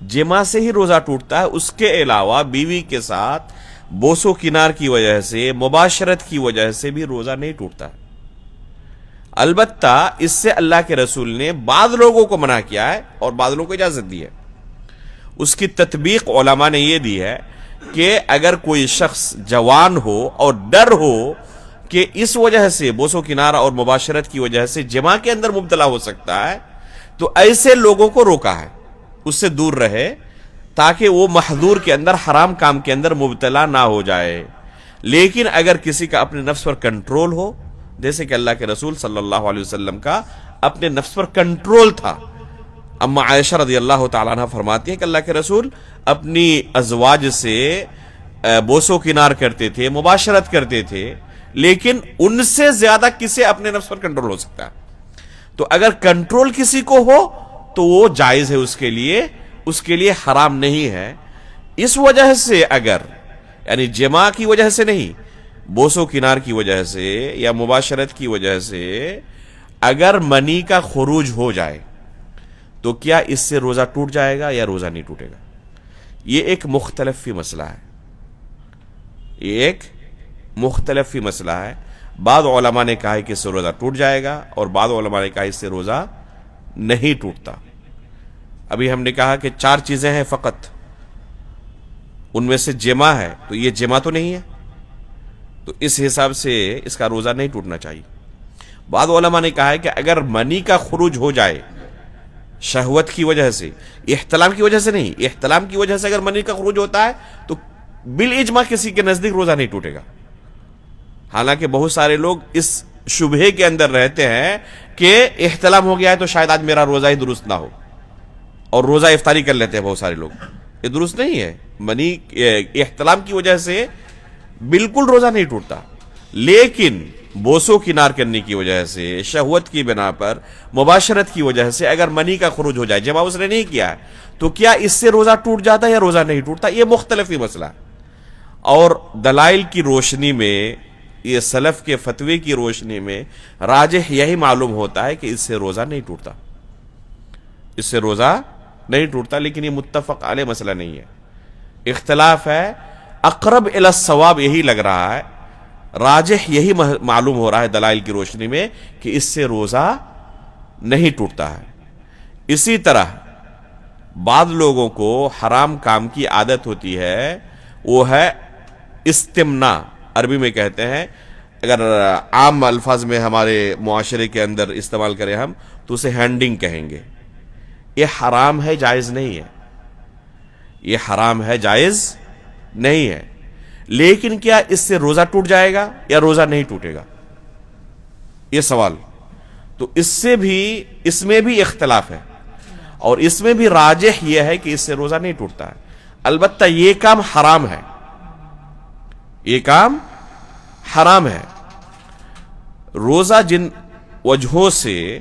جماع سے ہی روزہ ٹوٹتا ہے۔ اس کے علاوہ بیوی کے ساتھ بوس و کنار کی وجہ سے، مباشرت کی وجہ سے بھی روزہ نہیں ٹوٹتا ہے۔ البتہ اس سے اللہ کے رسول نے بعض لوگوں کو منع کیا ہے اور بعض لوگوں کو اجازت دی ہے۔ اس کی تطبیق علماء نے یہ دی ہے کہ اگر کوئی شخص جوان ہو اور ڈر ہو کہ اس وجہ سے بوس و کنارہ اور مباشرت کی وجہ سے جماع کے اندر مبتلا ہو سکتا ہے، تو ایسے لوگوں کو روکا ہے اس سے دور رہے، تاکہ وہ محظور کے اندر، حرام کام کے اندر مبتلا نہ ہو جائے۔ لیکن اگر کسی کا اپنے نفس پر کنٹرول ہو، جیسے کہ اللہ کے رسول صلی اللہ علیہ وسلم کا اپنے نفس پر کنٹرول تھا، اما عائشہ رضی اللہ تعالیٰ عنہ فرماتی ہیں کہ اللہ کے رسول اپنی ازواج سے بوس و کنار کرتے تھے، مباشرت کرتے تھے، لیکن ان سے زیادہ کسے اپنے نفس پر کنٹرول ہو سکتا ہے؟ تو اگر کنٹرول کسی کو ہو تو وہ جائز ہے، اس کے لیے حرام نہیں ہے۔ اس وجہ سے اگر، یعنی جماع کی وجہ سے نہیں، بوس و کنار کی وجہ سے یا مباشرت کی وجہ سے اگر منی کا خروج ہو جائے تو کیا اس سے روزہ ٹوٹ جائے گا یا روزہ نہیں ٹوٹے گا؟ یہ ایک مختلف فی مسئلہ ہے، بعض علماء نے کہا ہے کہ اس سے روزہ ٹوٹ جائے گا اور بعض علماء نے کہا اس سے روزہ نہیں ٹوٹتا۔ ابھی ہم نے کہا کہ 4 چیزیں ہیں فقط، ان میں سے جماع ہے، تو یہ جماع تو نہیں ہے، تو اس حساب سے اس کا روزہ نہیں ٹوٹنا چاہیے۔ بعض علماء نے کہا ہے کہ اگر منی کا خروج ہو جائے شہوت کی وجہ سے، احتلام کی وجہ سے نہیں، احتلام کی وجہ سے اگر منی کا خروج ہوتا ہے تو بالاجماع کسی کے نزدیک روزہ نہیں ٹوٹے گا۔ حالانکہ بہت سارے لوگ اس شبہے کے اندر رہتے ہیں کہ احتلام ہو گیا ہے تو شاید آج میرا روزہ ہی درست نہ ہو، اور روزہ افطاری کر لیتے ہیں بہت سارے لوگ۔ یہ درست نہیں ہے، منی احتلام کی وجہ سے بالکل روزہ نہیں ٹوٹتا، لیکن بوسو کنار کرنے کی وجہ سے، شہوت کی بنا پر، مباشرت کی وجہ سے اگر منی کا خروج ہو جائے، جمع اس نے نہیں کیا ہے، تو کیا اس سے روزہ ٹوٹ جاتا ہے یا روزہ نہیں ٹوٹتا؟ یہ مختلف ہی مسئلہ ہے، اور دلائل کی روشنی میں، یہ سلف کے فتوے کی روشنی میں راجح یہی معلوم ہوتا ہے کہ اس سے روزہ نہیں ٹوٹتا، اس سے روزہ نہیں ٹوٹتا۔ لیکن یہ متفق علیہ مسئلہ نہیں ہے، اختلاف ہے۔ اقرب الی الصواب یہی لگ رہا ہے، راجح یہی معلوم ہو رہا ہے دلائل کی روشنی میں کہ اس سے روزہ نہیں ٹوٹتا ہے۔ اسی طرح بعض لوگوں کو حرام کام کی عادت ہوتی ہے، وہ ہے استمنا، عربی میں کہتے ہیں اگر عام الفاظ میں ہمارے معاشرے کے اندر استعمال کریں ہم تو اسے ہینڈنگ کہیں گے. یہ حرام ہے، جائز نہیں ہے. یہ حرام ہے، جائز نہیں ہے. لیکن کیا اس سے روزہ ٹوٹ جائے گا یا روزہ نہیں ٹوٹے گا؟ یہ سوال. تو اس میں بھی اختلاف ہے، اور اس میں بھی راجح یہ ہے کہ اس سے روزہ نہیں ٹوٹتا ہے. البتہ یہ کام حرام ہے، یہ کام حرام ہے. روزہ جن وجہوں سے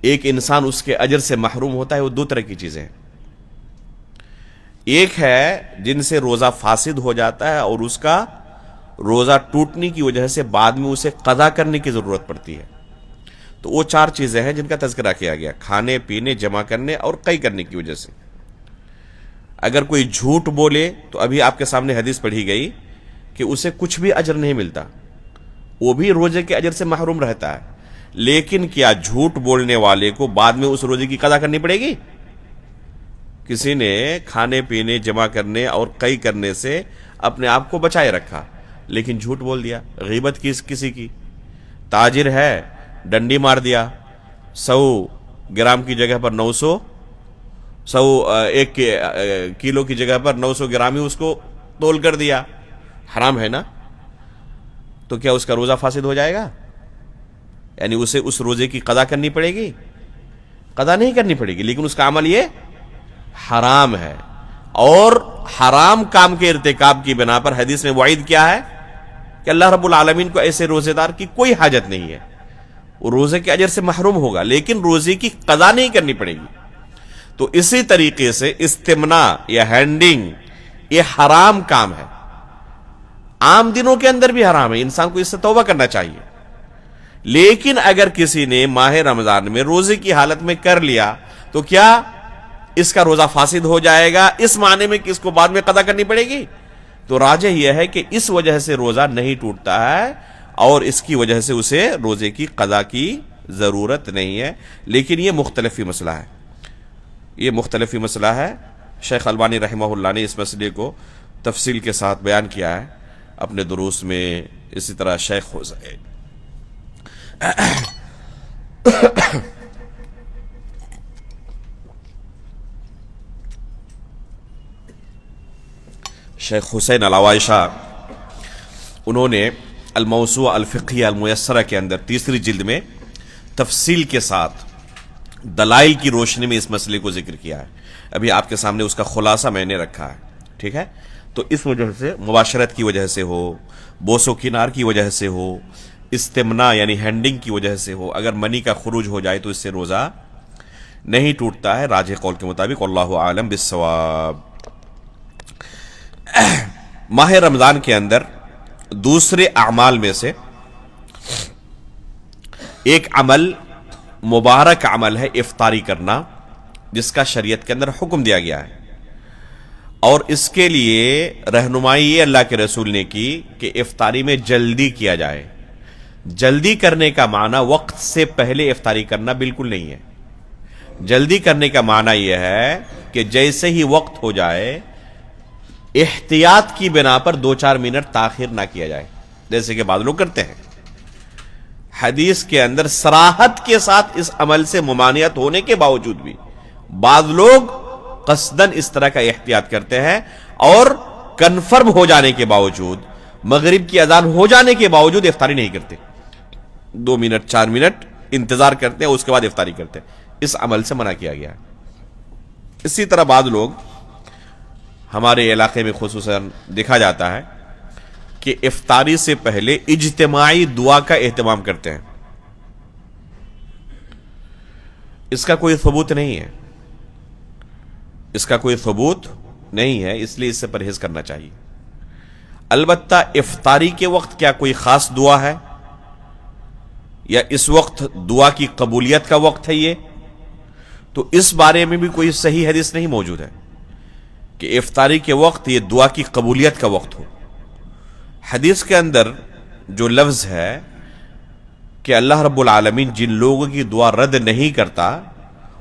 ایک انسان اس کے اجر سے محروم ہوتا ہے وہ دو طرح کی چیزیں ہیں. ایک ہے جن سے روزہ فاسد ہو جاتا ہے اور اس کا روزہ ٹوٹنے کی وجہ سے بعد میں اسے قضا کرنے کی ضرورت پڑتی ہے. تو وہ چار چیزیں ہیں جن کا تذکرہ کیا گیا: کھانے پینے، جمع کرنے اور قی کرنے کی وجہ سے. اگر کوئی جھوٹ بولے تو ابھی آپ کے سامنے حدیث پڑھی گئی کہ اسے کچھ بھی اجر نہیں ملتا، وہ بھی روزے کے اجر سے محروم رہتا ہے. لیکن کیا جھوٹ بولنے والے کو بعد میں اس روزے کی قضا کرنی پڑے گی؟ کسی نے کھانے پینے، جمع کرنے اور قی کرنے سے اپنے آپ کو بچائے رکھا، لیکن جھوٹ بول دیا، غیبت کی کسی کی. تاجر ہے، ڈنڈی مار دیا، 100 گرام کی جگہ پر 1 کلو کی جگہ پر 900 گرام ہی اس کو تول کر دیا. حرام ہے نا؟ تو کیا اس کا روزہ فاسد ہو جائے گا؟ یعنی اسے اس روزے کی قضا کرنی پڑے گی؟ قضا نہیں کرنی پڑے گی، لیکن اس کا عمل یہ حرام ہے. اور حرام کام کے ارتکاب کی بنا پر حدیث میں وعید کیا ہے کہ اللہ رب العالمین کو ایسے روزے دار کی کوئی حاجت نہیں ہے. وہ روزے کے اجر سے محروم ہوگا لیکن روزے کی قضا نہیں کرنی پڑے گی. تو اسی طریقے سے استمنا یا ہینڈنگ یہ حرام کام ہے. عام دنوں کے اندر بھی حرام ہے، انسان کو اس سے توبہ کرنا چاہیے. لیکن اگر کسی نے ماہ رمضان میں روزے کی حالت میں کر لیا تو کیا اس کا روزہ فاسد ہو جائے گا اس معنی میں کہ اس کو بعد میں قضا کرنی پڑے گی؟ تو راجح یہ ہے کہ اس وجہ سے روزہ نہیں ٹوٹتا ہے اور اس کی وجہ سے اسے روزے کی قضا کی ضرورت نہیں ہے. لیکن یہ مختلفی مسئلہ ہے، یہ مختلفی مسئلہ ہے. شیخ البانی رحمہ اللہ نے اس مسئلے کو تفصیل کے ساتھ بیان کیا ہے اپنے دروس میں. اسی طرح شیخ حسین العوائشہ انہوں نے الموسوعہ الفقہیہ المیسرہ کے اندر تیسری جلد میں تفصیل کے ساتھ دلائل کی روشنی میں اس مسئلے کو ذکر کیا ہے. ابھی آپ کے سامنے اس کا خلاصہ میں نے رکھا ہے، ٹھیک ہے؟ تو اس وجہ سے مباشرت کی وجہ سے ہو، بوس و کنار کی وجہ سے ہو، استمنا یعنی ہینڈنگ کی وجہ سے ہو، اگر منی کا خروج ہو جائے تو اس سے روزہ نہیں ٹوٹتا ہے راجح قول کے مطابق. واللہ اعلم بالصواب. ماہ رمضان کے اندر دوسرے اعمال میں سے ایک عمل مبارک عمل ہے افطاری کرنا، جس کا شریعت کے اندر حکم دیا گیا ہے. اور اس کے لیے رہنمائی یہ اللہ کے رسول نے کی کہ افطاری میں جلدی کیا جائے. جلدی کرنے کا معنی وقت سے پہلے افطاری کرنا بالکل نہیں ہے. جلدی کرنے کا معنی یہ ہے کہ جیسے ہی وقت ہو جائے احتیاط کی بنا پر 2-4 منٹ تاخیر نہ کیا جائے، جیسے کہ بعض لوگ کرتے ہیں. حدیث کے اندر صراحت کے ساتھ اس عمل سے ممانعت ہونے کے باوجود بھی بعض لوگ قصدن اس طرح کا احتیاط کرتے ہیں اور کنفرم ہو جانے کے باوجود، مغرب کی اذان ہو جانے کے باوجود افطاری نہیں کرتے. 2 منٹ 4 منٹ انتظار کرتے ہیں، اس کے بعد افطاری کرتے ہیں. اس عمل سے منع کیا گیا. اسی طرح بعض لوگ ہمارے علاقے میں خصوصاً دیکھا جاتا ہے کہ افطاری سے پہلے اجتماعی دعا کا اہتمام کرتے ہیں. اس کا کوئی ثبوت نہیں ہے، اس کا کوئی ثبوت نہیں ہے، اس لیے اس سے پرہیز کرنا چاہیے. البتہ افطاری کے وقت کیا کوئی خاص دعا ہے یا اس وقت دعا کی قبولیت کا وقت ہے یہ؟ تو اس بارے میں بھی کوئی صحیح حدیث نہیں موجود ہے کہ افطاری کے وقت یہ دعا کی قبولیت کا وقت ہو. حدیث کے اندر جو لفظ ہے کہ اللہ رب العالمین جن لوگوں کی دعا رد نہیں کرتا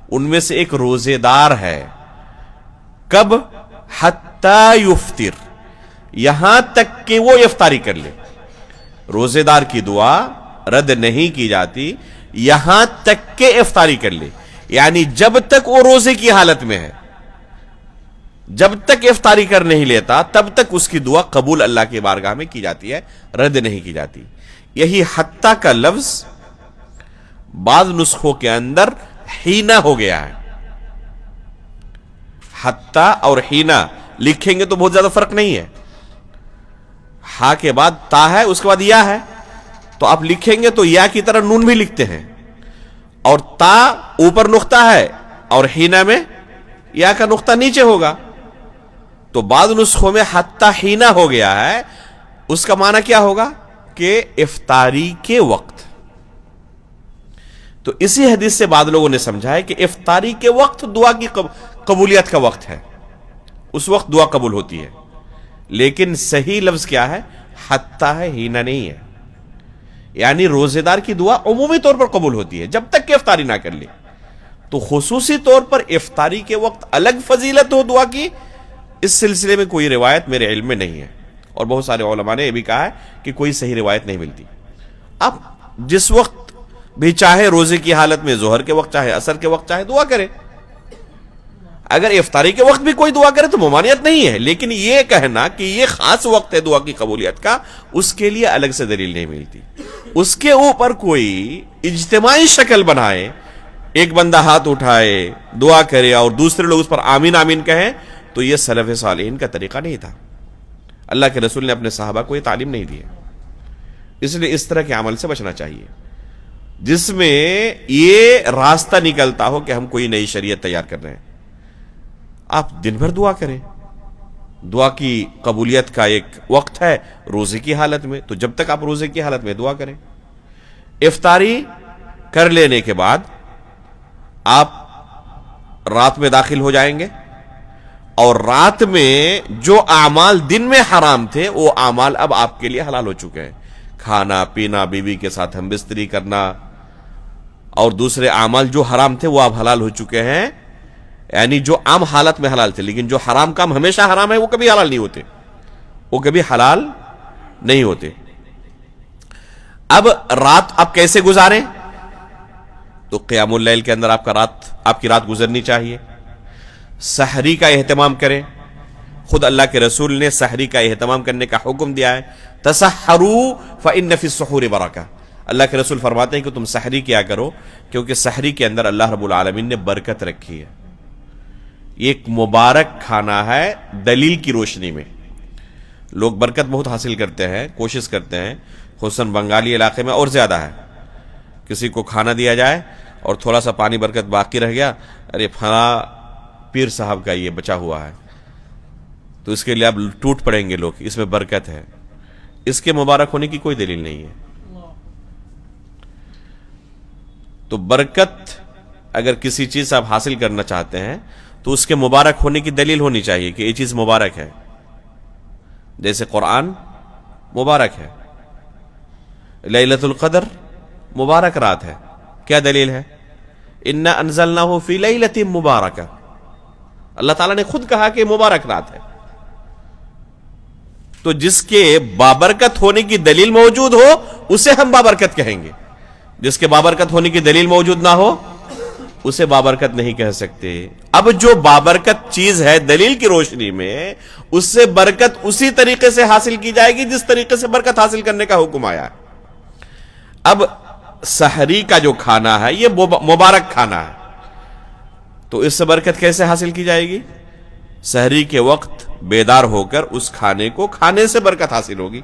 ان میں سے ایک روزے دار ہے. کب؟ حتی یفطر، یہاں تک کہ وہ افطاری کر لے. روزے دار کی دعا رد نہیں کی جاتی یہاں تک کہ افطاری کر لے، یعنی جب تک وہ روزے کی حالت میں ہے، جب تک افطاری کر نہیں لیتا تب تک اس کی دعا قبول اللہ کی بارگاہ میں کی جاتی ہے، رد نہیں کی جاتی۔ یہی حتیٰ کا لفظ بعض نسخوں کے اندر حینا ہو گیا ہے۔ حتیٰ اور حینا لکھیں گے تو بہت زیادہ فرق نہیں ہے، ہا کے بعد تا ہے، اس کے بعد یا ہے، تو آپ لکھیں گے تو یا کی طرح نون بھی لکھتے ہیں، اور تا اوپر نقطہ ہے اور حینا میں یا کا نقطہ نیچے ہوگا، تو بعض نسخوں میں حتیٰ حینا ہو گیا ہے۔ اس کا معنی کیا ہوگا کہ افطاری کے وقت۔ تو اسی حدیث سے بعض لوگوں نے سمجھا ہے کہ افطاری کے وقت دعا کی قبولیت کا وقت ہے، اس وقت دعا قبول ہوتی ہے، لیکن صحیح لفظ کیا ہے؟ حتیٰ ہے، حینا نہیں ہے۔ یعنی روزے دار کی دعا عمومی طور پر قبول ہوتی ہے جب تک کہ افطاری نہ کر لے، تو خصوصی طور پر افطاری کے وقت الگ فضیلت ہو دعا کی، اس سلسلے میں کوئی روایت میرے علم میں نہیں ہے، اور بہت سارے علماء نے یہ بھی کہا ہے کہ کوئی صحیح روایت نہیں ملتی۔ اب جس وقت بھی چاہے روزے کی حالت میں، ظہر کے وقت چاہے عصر کے وقت چاہے دعا کرے، اگر افطاری کے وقت بھی کوئی دعا کرے تو ممانعت نہیں ہے، لیکن یہ کہنا کہ یہ خاص وقت ہے دعا کی قبولیت کا، اس کے لیے الگ سے دلیل نہیں ملتی۔ اس کے اوپر کوئی اجتماعی شکل بنائے، ایک بندہ ہاتھ اٹھائے دعا کرے اور دوسرے لوگ اس پر آمین آمین کہیں، تو یہ سلف صالحین کا طریقہ نہیں تھا۔ اللہ کے رسول نے اپنے صحابہ کو یہ تعلیم نہیں دی ہے، اس لیے اس طرح کے عمل سے بچنا چاہیے جس میں یہ راستہ نکلتا ہو کہ ہم کوئی نئی شریعت تیار کر رہے ہیں۔ آپ دن بھر دعا کریں، دعا کی قبولیت کا ایک وقت ہے روزے کی حالت میں، تو جب تک آپ روزے کی حالت میں دعا کریں۔ افطاری کر لینے کے بعد آپ رات میں داخل ہو جائیں گے، اور رات میں جو اعمال دن میں حرام تھے وہ اعمال اب آپ کے لیے حلال ہو چکے ہیں۔ کھانا پینا، بیوی کے ساتھ ہم بستری کرنا، اور دوسرے اعمال جو حرام تھے وہ اب حلال ہو چکے ہیں، یعنی جو عام حالت میں حلال تھے، لیکن جو حرام کام ہمیشہ حرام ہے وہ کبھی حلال نہیں ہوتے، وہ کبھی حلال نہیں ہوتے۔ اب رات آپ کیسے گزاریں؟ تو قیام اللیل کے اندر آپ کی رات گزرنی چاہیے۔ سحری کا اہتمام کریں، خود اللہ کے رسول نے سحری کا اہتمام کرنے کا حکم دیا ہے، تسحروا فإن فی السحور برکہ۔ اللہ کے رسول فرماتے ہیں کہ تم سحری کیا کرو، کیونکہ سحری کے اندر اللہ رب العالمین نے برکت رکھی ہے، یہ ایک مبارک کھانا ہے۔ دلیل کی روشنی میں لوگ برکت بہت حاصل کرتے ہیں، کوشش کرتے ہیں، خصوصاً بنگالی علاقے میں اور زیادہ ہے۔ کسی کو کھانا دیا جائے اور تھوڑا سا پانی برکت باقی رہ گیا، ارے فلاں پیر صاحب کا یہ بچا ہوا ہے، تو اس کے لیے اب ٹوٹ پڑیں گے لوگ، اس میں برکت ہے۔ اس کے مبارک ہونے کی کوئی دلیل نہیں ہے۔ تو برکت اگر کسی چیز سے آپ حاصل کرنا چاہتے ہیں تو اس کے مبارک ہونے کی دلیل ہونی چاہیے کہ یہ چیز مبارک ہے۔ جیسے قرآن مبارک ہے، لیلۃ القدر مبارک رات ہے، کیا دلیل ہے؟ انا انزلناہ فی لیلۃ مبارکہ، اللہ تعالیٰ نے خود کہا کہ مبارک رات ہے۔ تو جس کے بابرکت ہونے کی دلیل موجود ہو اسے ہم بابرکت کہیں گے، جس کے بابرکت ہونے کی دلیل موجود نہ ہو اسے بابرکت نہیں کہہ سکتے۔ اب جو بابرکت چیز ہے دلیل کی روشنی میں، اس سے برکت اسی طریقے سے حاصل کی جائے گی جس طریقے سے برکت حاصل کرنے کا حکم آیا ہے۔ اب سحری کا جو کھانا ہے یہ مبارک کھانا ہے، تو اس سے برکت کیسے حاصل کی جائے گی؟ سحری کے وقت بیدار ہو کر اس کھانے کو کھانے سے برکت حاصل ہوگی۔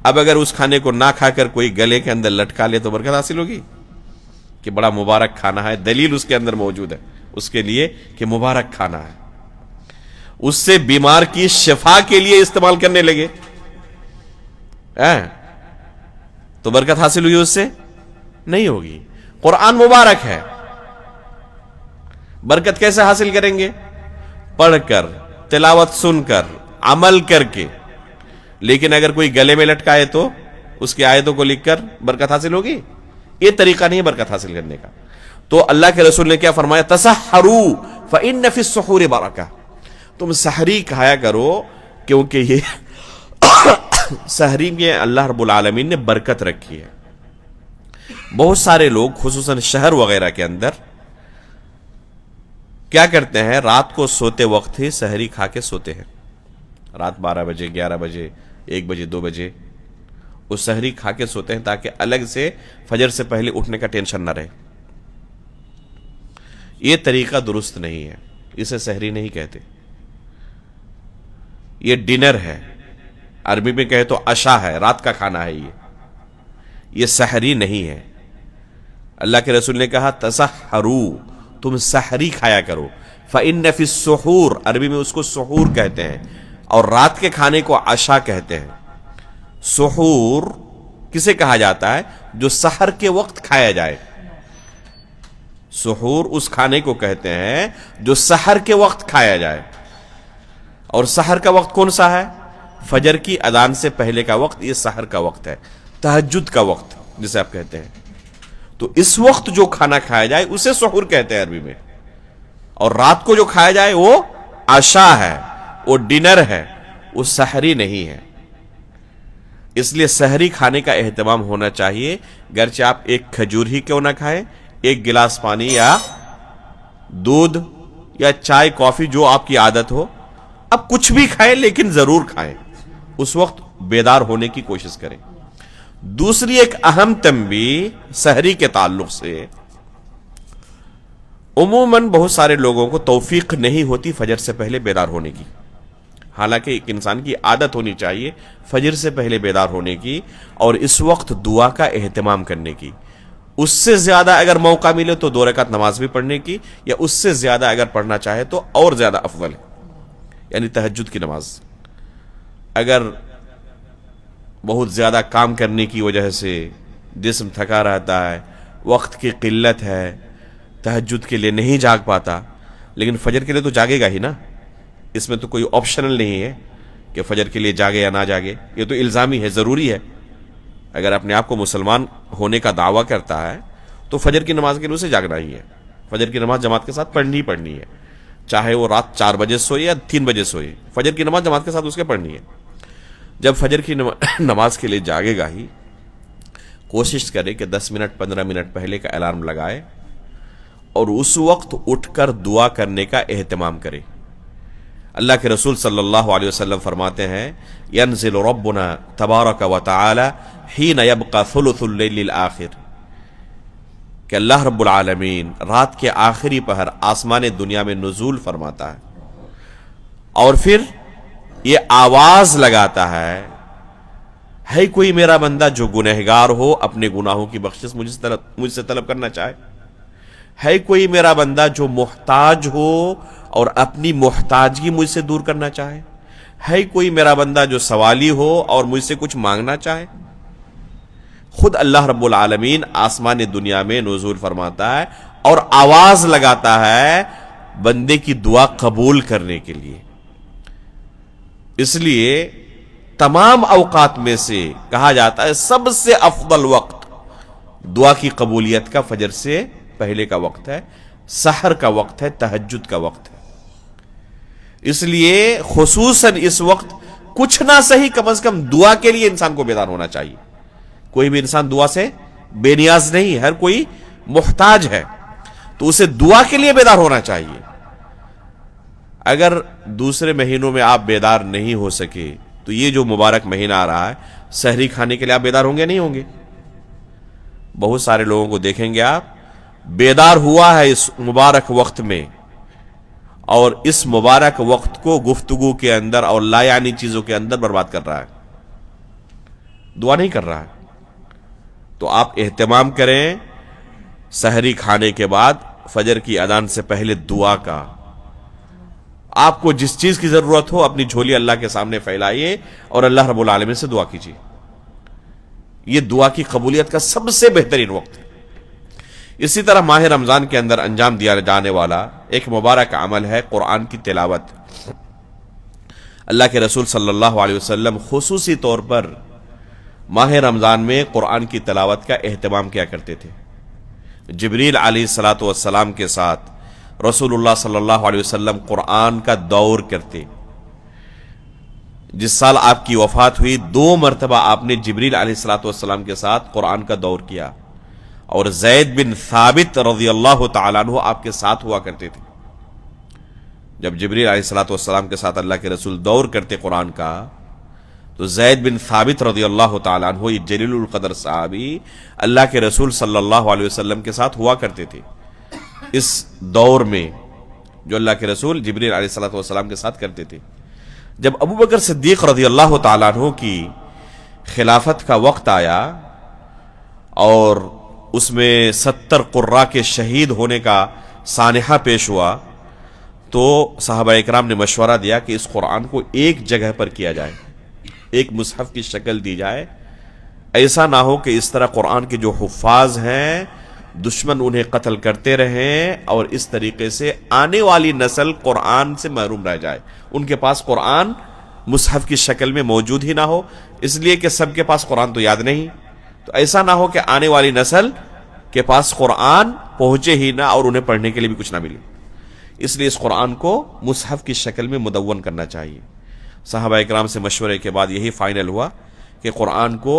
اب اگر اس کھانے کو نہ کھا کر کوئی گلے کے اندر لٹکا لے تو برکت حاصل ہوگی کہ بڑا مبارک کھانا ہے، دلیل اس کے اندر موجود ہے اس کے لیے کہ مبارک کھانا ہے، اس سے بیمار کی شفا کے لیے استعمال کرنے لگے تو برکت حاصل ہوئی؟ اس سے نہیں ہوگی۔ قرآن مبارک ہے، برکت کیسے حاصل کریں گے؟ پڑھ کر، تلاوت سن کر، عمل کر کے۔ لیکن اگر کوئی گلے میں لٹکائے تو اس کی آیتوں کو لکھ کر برکت حاصل ہوگی؟ یہ طریقہ نہیں ہے برکت حاصل کرنے کا۔ تو اللہ کے رسول نے کیا فرمایا؟ تسحروا فإن فی السحور برکہ، تم سحری کھایا کرو کیونکہ یہ سحری میں اللہ رب العالمین نے برکت رکھی ہے. بہت سارے لوگ خصوصاً شہر وغیرہ کے اندر کیا کرتے ہیں، رات کو سوتے وقت ہی سحری کھا کے سوتے ہیں. رات 12 بجے 11 بجے 1 بجے 2 بجے وہ سحری کھا کے سوتے ہیں تاکہ الگ سے فجر سے پہلے اٹھنے کا ٹینشن نہ رہے. یہ طریقہ درست نہیں ہے، اسے سحری نہیں کہتے، یہ ڈنر ہے. عربی میں کہے تو عشاء ہے، رات کا کھانا ہے. یہ سحری نہیں ہے. اللہ کے رسول نے کہا تسحروا، تم سحری کھایا کرو. فإن فی السحور، عربی میں اس کو سحور کہتے ہیں، اور رات کے کھانے کو عشاء کہتے ہیں. سحور کسے کہا جاتا ہے؟ جو سحر کے وقت کھایا جائے. سحور اس کھانے کو کہتے ہیں جو سحر کے وقت کھایا جائے. اور سحر کا وقت کون سا ہے؟ فجر کی اذان سے پہلے کا وقت، یہ سحر کا وقت ہے، تہجد کا وقت جسے آپ کہتے ہیں. تو اس وقت جو کھانا کھایا جائے اسے سحور کہتے ہیں عربی میں. اور رات کو جو کھایا جائے وہ عشاء ہے، وہ ڈنر ہے، وہ سحری نہیں ہے. اس لیے سحری کھانے کا اہتمام ہونا چاہیے. گرچہ آپ ایک کھجور ہی کیوں نہ کھائیں، 1 گلاس پانی یا دودھ یا چائے کافی جو آپ کی عادت ہو، اب کچھ بھی کھائیں لیکن ضرور کھائیں. اس وقت بیدار ہونے کی کوشش کریں. دوسری ایک اہم تنبیہ سحری کے تعلق سے، عموماً بہت سارے لوگوں کو توفیق نہیں ہوتی فجر سے پہلے بیدار ہونے کی. حالانکہ ایک انسان کی عادت ہونی چاہیے فجر سے پہلے بیدار ہونے کی اور اس وقت دعا کا اہتمام کرنے کی. اس سے زیادہ اگر موقع ملے تو 2 رکعت نماز بھی پڑھنے کی، یا اس سے زیادہ اگر پڑھنا چاہے تو اور زیادہ افضل ہے، یعنی تہجد کی نماز. اگر بہت زیادہ کام کرنے کی وجہ سے جسم تھکا رہتا ہے، وقت کی قلت ہے، تہجد کے لیے نہیں جاگ پاتا، لیکن فجر کے لیے تو جاگے گا ہی نا. اس میں تو کوئی آپشنل نہیں ہے کہ فجر کے لیے جاگے یا نہ جاگے، یہ تو الزامی ہے، ضروری ہے. اگر اپنے آپ کو مسلمان ہونے کا دعویٰ کرتا ہے تو فجر کی نماز کے لیے اسے جاگنا ہی ہے. فجر کی نماز جماعت کے ساتھ پڑھنی ہی پڑھنی ہے، چاہے وہ رات 4 بجے سوئے یا 3 بجے سوئے. فجر کی نماز جماعت کے ساتھ اس کے پڑھنی ہے. جب فجر کی نماز کے لیے جاگے گا ہی، کوشش کرے کہ 10 منٹ 15 منٹ پہلے کا الارم لگائے اور اس وقت اٹھ کر دعا کرنے کا اہتمام کرے. اللہ کے رسول صلی اللہ علیہ وسلم فرماتے ہیں ینزل ربنا تبارک و تعالی حین یبقى ثلث اللیل الآخر، کہ اللہ رب العالمین رات کے آخری پہر آسمان دنیا میں نزول فرماتا ہے اور پھر یہ آواز لگاتا ہے کوئی میرا بندہ جو گنہگار ہو اپنے گناہوں کی بخشش مجھ سے طلب کرنا چاہے، ہے کوئی میرا بندہ جو محتاج ہو اور اپنی محتاجگی مجھ سے دور کرنا چاہے، ہے کوئی میرا بندہ جو سوالی ہو اور مجھ سے کچھ مانگنا چاہے. خود اللہ رب العالمین آسمان دنیا میں نزول فرماتا ہے اور آواز لگاتا ہے بندے کی دعا قبول کرنے کے لیے. اس لیے تمام اوقات میں سے کہا جاتا ہے سب سے افضل وقت دعا کی قبولیت کا فجر سے پہلے کا وقت ہے، سحر کا وقت ہے، تہجد کا وقت ہے. اس لیے خصوصاً اس وقت کچھ نہ صحیح کم از کم دعا کے لیے انسان کو بیدار ہونا چاہیے. کوئی بھی انسان دعا سے بے نیاز نہیں، ہر کوئی محتاج ہے، تو اسے دعا کے لیے بیدار ہونا چاہیے. اگر دوسرے مہینوں میں آپ بیدار نہیں ہو سکے تو یہ جو مبارک مہینہ آ رہا ہے سحری کھانے کے لیے آپ بیدار ہوں گے نہیں ہوں گے؟ بہت سارے لوگوں کو دیکھیں گے آپ بیدار ہوا ہے اس مبارک وقت میں اور اس مبارک وقت کو گفتگو کے اندر اور لا یعنی چیزوں کے اندر برباد کر رہا ہے، دعا نہیں کر رہا ہے. تو آپ اہتمام کریں سحری کھانے کے بعد فجر کی اذان سے پہلے دعا کا. آپ کو جس چیز کی ضرورت ہو اپنی جھولی اللہ کے سامنے پھیلائیے اور اللہ رب العالمین سے دعا کیجیے. یہ دعا کی قبولیت کا سب سے بہترین وقت ہے. اسی طرح ماہ رمضان کے اندر انجام دیا جانے والا ایک مبارک عمل ہے قرآن کی تلاوت. اللہ کے رسول صلی اللہ علیہ وسلم خصوصی طور پر ماہ رمضان میں قرآن کی تلاوت کا اہتمام کیا کرتے تھے. جبریل علیہ الصلاۃ والسلام کے ساتھ رسول اللہ صلی اللہ علیہ وسلم قرآن کا دور کرتے. جس سال آپ کی وفات ہوئی 2 مرتبہ آپ نے جبریل علیہ الصلوۃ والسلام کے ساتھ قرآن کا دور کیا، اور زید بن ثابت رضی اللہ تعالیٰ عنہ آپ کے ساتھ ہوا کرتے تھے۔ جب جبریل علیہ الصلوۃ والسلام کے ساتھ اللہ کے رسول دور کرتے قرآن کا، تو زید بن ثابت رضی اللہ تعالیٰ عنہ یہ جلیل القدر صحابی اللہ کے رسول صلی اللہ علیہ وسلم کے ساتھ ہوا کرتے تھے اس دور میں جو اللہ کے رسول جبریل علیہ الصلوۃ والسلام کے ساتھ کرتے تھے۔ جب ابو بکر صدیق رضی اللہ تعالیٰ عنہ کی خلافت کا وقت آیا اور اس میں 70 قراء کے شہید ہونے کا سانحہ پیش ہوا، تو صحابہ اکرام نے مشورہ دیا کہ اس قرآن کو ایک جگہ پر کیا جائے، ایک مصحف کی شکل دی جائے، ایسا نہ ہو کہ اس طرح قرآن کے جو حفاظ ہیں دشمن انہیں قتل کرتے رہیں اور اس طریقے سے آنے والی نسل قرآن سے محروم رہ جائے، ان کے پاس قرآن مصحف کی شکل میں موجود ہی نہ ہو، اس لیے کہ سب کے پاس قرآن تو یاد نہیں، تو ایسا نہ ہو کہ آنے والی نسل کے پاس قرآن پہنچے ہی نہ اور انہیں پڑھنے کے لیے بھی کچھ نہ ملے، اس لیے اس قرآن کو مصحف کی شکل میں مدون کرنا چاہیے۔ صحابہ اکرام سے مشورے کے بعد یہی فائنل ہوا کہ قرآن کو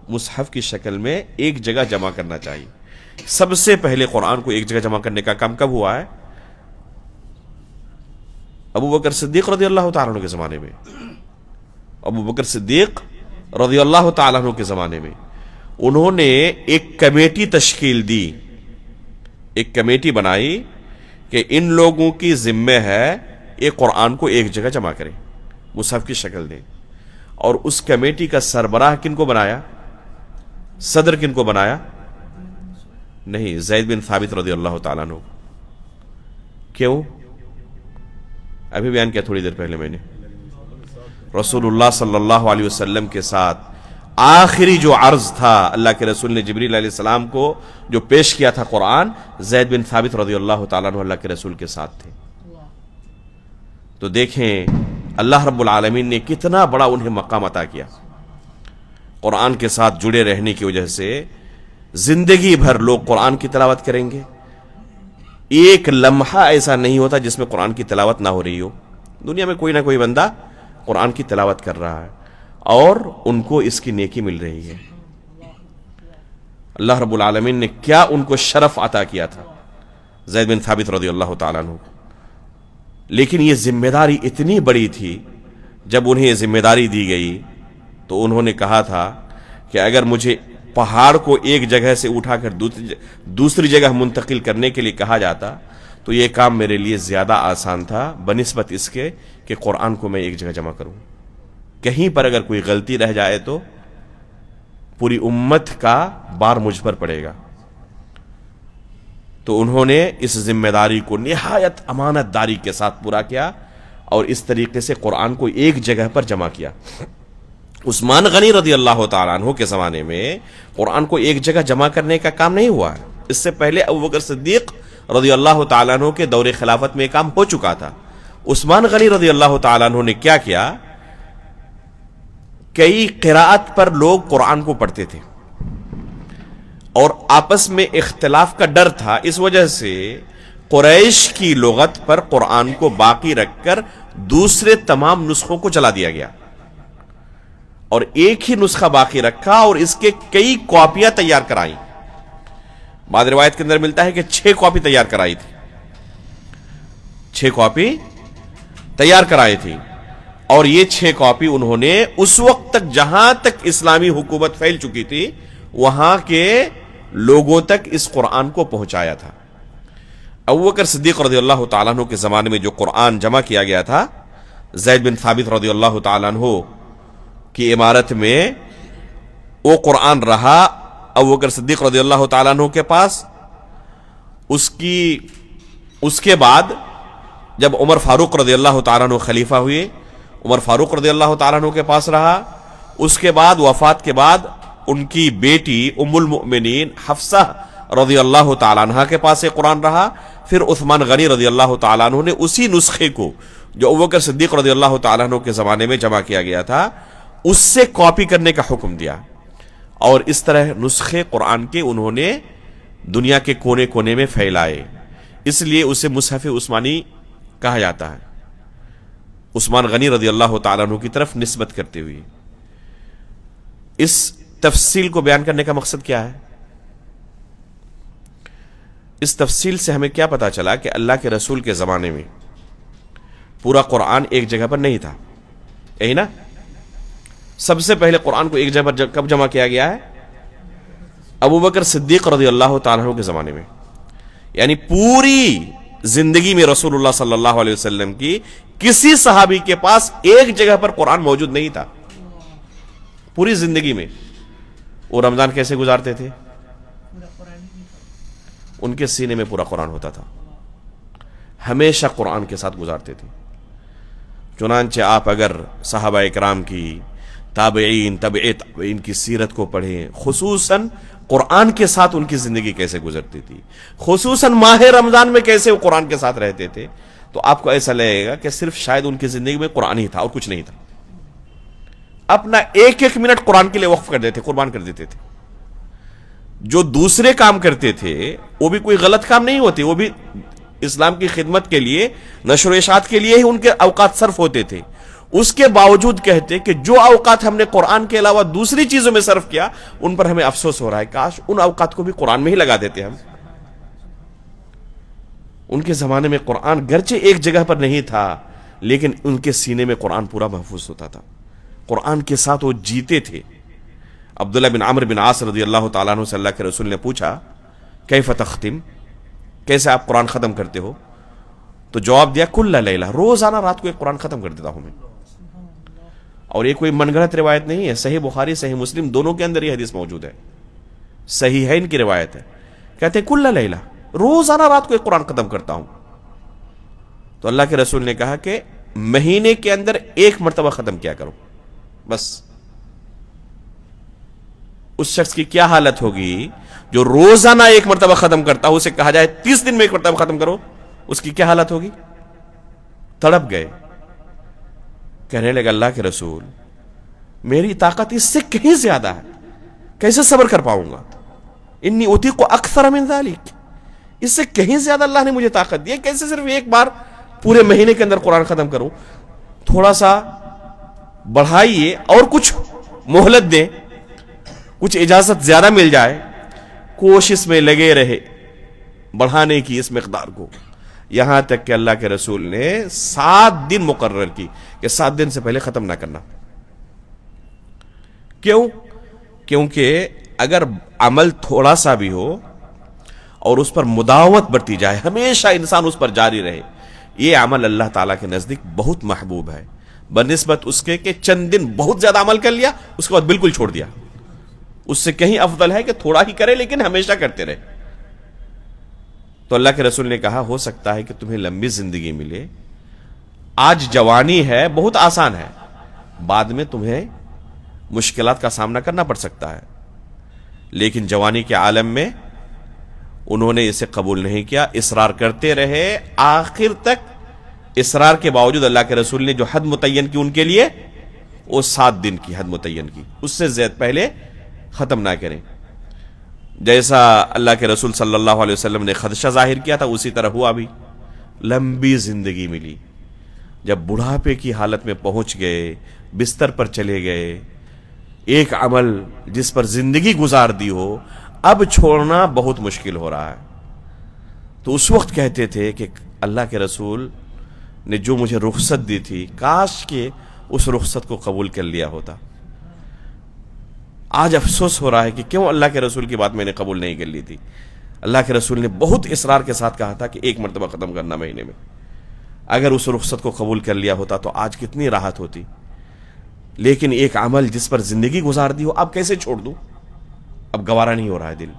مصحف کی شکل میں ایک جگہ جمع کرنا چاہیے۔ سب سے پہلے قرآن کو ایک جگہ جمع کرنے کا کام کب ہوا ہے؟ ابو بکر صدیق رضی اللہ تعالیٰ عنہ کے زمانے میں۔ ابو بکر صدیق رضی اللہ تعالیٰ عنہ کے زمانے میں انہوں نے ایک کمیٹی تشکیل دی، ایک کمیٹی بنائی کہ ان لوگوں کی ذمہ ہے یہ قرآن کو ایک جگہ جمع کریں، مصحف کی شکل دیں، اور اس کمیٹی کا سربراہ کن کو بنایا؟ صدر کن کو بنایا؟ نہیں، زید بن ثابت رضی اللہ تعالیٰ عنہ۔ کیوں؟ ابھی بیان کیا تھوڑی دیر پہلے میں نے، رسول اللہ صلی اللہ علیہ وسلم کے ساتھ آخری جو عرض تھا اللہ کے رسول نے جبریل علیہ السلام کو جو پیش کیا تھا قرآن، زید بن ثابت رضی اللہ تعالیٰ عنہ اللہ کے رسول کے ساتھ تھے۔ تو دیکھیں اللہ رب العالمین نے کتنا بڑا انہیں مقام عطا کیا، قرآن کے ساتھ جڑے رہنے کی وجہ سے زندگی بھر لوگ قرآن کی تلاوت کریں گے، ایک لمحہ ایسا نہیں ہوتا جس میں قرآن کی تلاوت نہ ہو رہی ہو، دنیا میں کوئی نہ کوئی بندہ قرآن کی تلاوت کر رہا ہے اور ان کو اس کی نیکی مل رہی ہے۔ اللہ رب العالمین نے کیا ان کو شرف عطا کیا تھا زید بن ثابت رضی اللہ تعالیٰ عنہ، لیکن یہ ذمہ داری اتنی بڑی تھی، جب انہیں یہ ذمہ داری دی گئی تو انہوں نے کہا تھا کہ اگر مجھے پہاڑ کو ایک جگہ سے اٹھا کر دوسری جگہ منتقل کرنے کے لیے کہا جاتا تو یہ کام میرے لیے زیادہ آسان تھا بنسبت اس کے کہ قرآن کو میں ایک جگہ جمع کروں، کہیں پر اگر کوئی غلطی رہ جائے تو پوری امت کا بار مجھ پر پڑے گا۔ تو انہوں نے اس ذمہ داری کو نہایت امانت داری کے ساتھ پورا کیا اور اس طریقے سے قرآن کو ایک جگہ پر جمع کیا۔ عثمان غنی رضی اللہ تعالیٰ عنہ کے زمانے میں قرآن کو ایک جگہ جمع کرنے کا کام نہیں ہوا، اس سے پہلے ابو بکر صدیق رضی اللہ تعالیٰ عنہ کے دور خلافت میں کام ہو چکا تھا۔ عثمان غنی رضی اللہ تعالیٰ عنہ نے کیا کیا، کئی قراءت پر لوگ قرآن کو پڑھتے تھے اور آپس میں اختلاف کا ڈر تھا، اس وجہ سے قریش کی لغت پر قرآن کو باقی رکھ کر دوسرے تمام نسخوں کو چلا دیا گیا اور ایک ہی نسخہ باقی رکھا اور اس کے کئی کاپیاں تیار کرائیں۔ بعض روایت کے اندر ملتا ہے کہ 6 کاپی تیار کرائی تھی، 6 کاپی تیار کرائی تھی، اور یہ 6 کاپی انہوں نے اس وقت تک جہاں تک اسلامی حکومت پھیل چکی تھی وہاں کے لوگوں تک اس قرآن کو پہنچایا تھا۔ ابو بکر صدیق رضی اللہ تعالیٰ عنہ کے زمانے میں جو قرآن جمع کیا گیا تھا، زید بن ثابت رضی اللہ تعالیٰ عنہ کی عمارت میں وہ قرآن رہا ابو بکر صدیق رضی اللہ تعالیٰ عنہ کے پاس۔ اس کے بعد جب عمر فاروق رضی اللہ تعالیٰ عنہ خلیفہ ہوئے، عمر فاروق رضی اللہ تعالیٰ عنہ کے پاس رہا۔ اس کے بعد وفات کے بعد ان کی بیٹی ام المؤمنین حفصہ رضی اللہ تعالیٰ عنہ کے پاس قرآن رہا۔ پھر عثمان غنی رضی اللہ تعالیٰ عنہ نے اسی نسخے کو جو ابو بکر صدیق رضی اللہ تعالیٰ عنہ کے زمانے میں جمع کیا گیا تھا اس سے کاپی کرنے کا حکم دیا، اور اس طرح نسخے قرآن کے انہوں نے دنیا کے کونے کونے میں پھیلائے، اس لیے اسے مصحف عثمانی کہا جاتا ہے۔ عثمان غنی رضی اللہ تعالیٰ عنہ کی طرف نسبت کرتے ہوئے. اس تفصیل کو بیان کرنے کا مقصد کیا ہے؟ اس تفصیل سے ہمیں کیا پتا چلا کہ اللہ کے رسول کے زمانے میں پورا قرآن ایک جگہ پر نہیں تھا، یہی نا؟ سب سے پہلے قرآن کو ایک جگہ پر کب جمع کیا گیا ہے؟ ابو بکر صدیق رضی اللہ تعالیٰ عنہ کے زمانے میں. یعنی پوری زندگی میں رسول اللہ صلی اللہ علیہ وسلم کی کسی صحابی کے پاس ایک جگہ پر قرآن موجود نہیں تھا پوری زندگی میں. وہ رمضان کیسے گزارتے تھے؟ ان کے سینے میں پورا قرآن ہوتا تھا، ہمیشہ قرآن کے ساتھ گزارتے تھے. چنانچہ آپ اگر صحابہ اکرام کی، تابعین، تبع تابعین کی سیرت کو پڑھیں، خصوصاً قرآن کے ساتھ ان کی زندگی کیسے گزرتی تھی، خصوصاً ماہ رمضان میں کیسے وہ قرآن کے ساتھ رہتے تھے، تو آپ کو ایسا لگے گا کہ صرف شاید ان کی زندگی میں قرآن ہی تھا اور کچھ نہیں تھا. اپنا ایک ایک منٹ قرآن کے لیے وقف کر دیتے، قربان کر دیتے تھے. جو دوسرے کام کرتے تھے وہ بھی کوئی غلط کام نہیں ہوتے، وہ بھی اسلام کی خدمت کے لیے، نشر و اشاعت کے لیے ہی ان کے اوقات صرف ہوتے تھے. اس کے باوجود کہتے کہ جو اوقات ہم نے قرآن کے علاوہ دوسری چیزوں میں صرف کیا ان پر ہمیں افسوس ہو رہا ہے، کاش ان اوقات کو بھی قرآن میں ہی لگا دیتے ہم. ان کے زمانے میں قرآن گرچہ ایک جگہ پر نہیں تھا لیکن ان کے سینے میں قرآن پورا محفوظ ہوتا تھا، قرآن کے ساتھ وہ جیتے تھے. عبداللہ بن عمرو بن عاص رضی اللہ تعالیٰ عنہ سے اللہ کے رسول نے پوچھا کیف تختم، کیسے آپ قرآن ختم کرتے ہو؟ تو جواب دیا کل لیلہ، روزانہ رات کو ایک قرآن ختم کر دیتا ہوں میں. اور یہ کوئی من گھڑت روایت نہیں ہے، صحیح بخاری صحیح مسلم دونوں کے اندر یہ حدیث موجود ہے، صحیحین کی روایت ہے. کہتے ہیں کل لیلہ، روزانہ رات کو ایک قرآن ختم کرتا ہوں. تو اللہ کے رسول نے کہا کہ مہینے کے اندر ایک مرتبہ ختم کیا کرو بس. اس شخص کی کیا حالت ہوگی جو روزانہ ایک مرتبہ ختم کرتا ہو، اسے کہا جائے 30 دن میں ایک مرتبہ ختم کرو، اس کی کیا حالت ہوگی؟ تڑپ گئے. کہنے لگا اللہ کے رسول میری طاقت اس سے کہیں زیادہ ہے، کیسے صبر کر پاؤں گا؟ انی اطیق اکثر من ذلک، اس سے کہیں زیادہ اللہ نے مجھے طاقت دی ہے، کیسے صرف ایک بار پورے مہینے کے اندر قرآن ختم کروں؟ تھوڑا سا بڑھائیے اور کچھ مہلت دیں، کچھ اجازت زیادہ مل جائے. کوشش میں لگے رہے بڑھانے کی اس مقدار کو، یہاں تک کہ اللہ کے رسول نے 7 دن مقرر کی کہ 7 دن سے پہلے ختم نہ کرنا. کیوں؟ کیونکہ اگر عمل تھوڑا سا بھی ہو اور اس پر مداومت برتی جائے، ہمیشہ انسان اس پر جاری رہے، یہ عمل اللہ تعالیٰ کے نزدیک بہت محبوب ہے بنسبت اس کے کہ چند دن بہت زیادہ عمل کر لیا اس کے بعد بالکل چھوڑ دیا. اس سے کہیں افضل ہے کہ تھوڑا ہی کرے لیکن ہمیشہ کرتے رہے. تو اللہ کے رسول نے کہا ہو سکتا ہے کہ تمہیں لمبی زندگی ملے، آج جوانی ہے بہت آسان ہے، بعد میں تمہیں مشکلات کا سامنا کرنا پڑ سکتا ہے. لیکن جوانی کے عالم میں انہوں نے اسے قبول نہیں کیا، اصرار کرتے رہے آخر تک. اصرار کے باوجود اللہ کے رسول نے جو حد متعین کی ان کے لیے وہ 7 دن کی حد متعین کی، اس سے زیادہ پہلے ختم نہ کریں. جیسا اللہ کے رسول صلی اللہ علیہ وسلم نے خدشہ ظاہر کیا تھا اسی طرح ہوا بھی، لمبی زندگی ملی. جب بڑھاپے کی حالت میں پہنچ گئے، بستر پر چلے گئے، ایک عمل جس پر زندگی گزار دی ہو اب چھوڑنا بہت مشکل ہو رہا ہے. تو اس وقت کہتے تھے کہ اللہ کے رسول نے جو مجھے رخصت دی تھی کاش کہ اس رخصت کو قبول کر لیا ہوتا. آج افسوس ہو رہا ہے کہ کیوں اللہ کے رسول کی بات میں نے قبول نہیں کر لی تھی. اللہ کے رسول نے بہت اصرار کے ساتھ کہا تھا کہ ایک مرتبہ ختم کرنا مہینے میں. اگر اس رخصت کو قبول کر لیا ہوتا تو آج کتنی راحت ہوتی. لیکن ایک عمل جس پر زندگی گزار دی ہو اب کیسے چھوڑ دوں؟ اب گوارا نہیں ہو رہا ہے دل.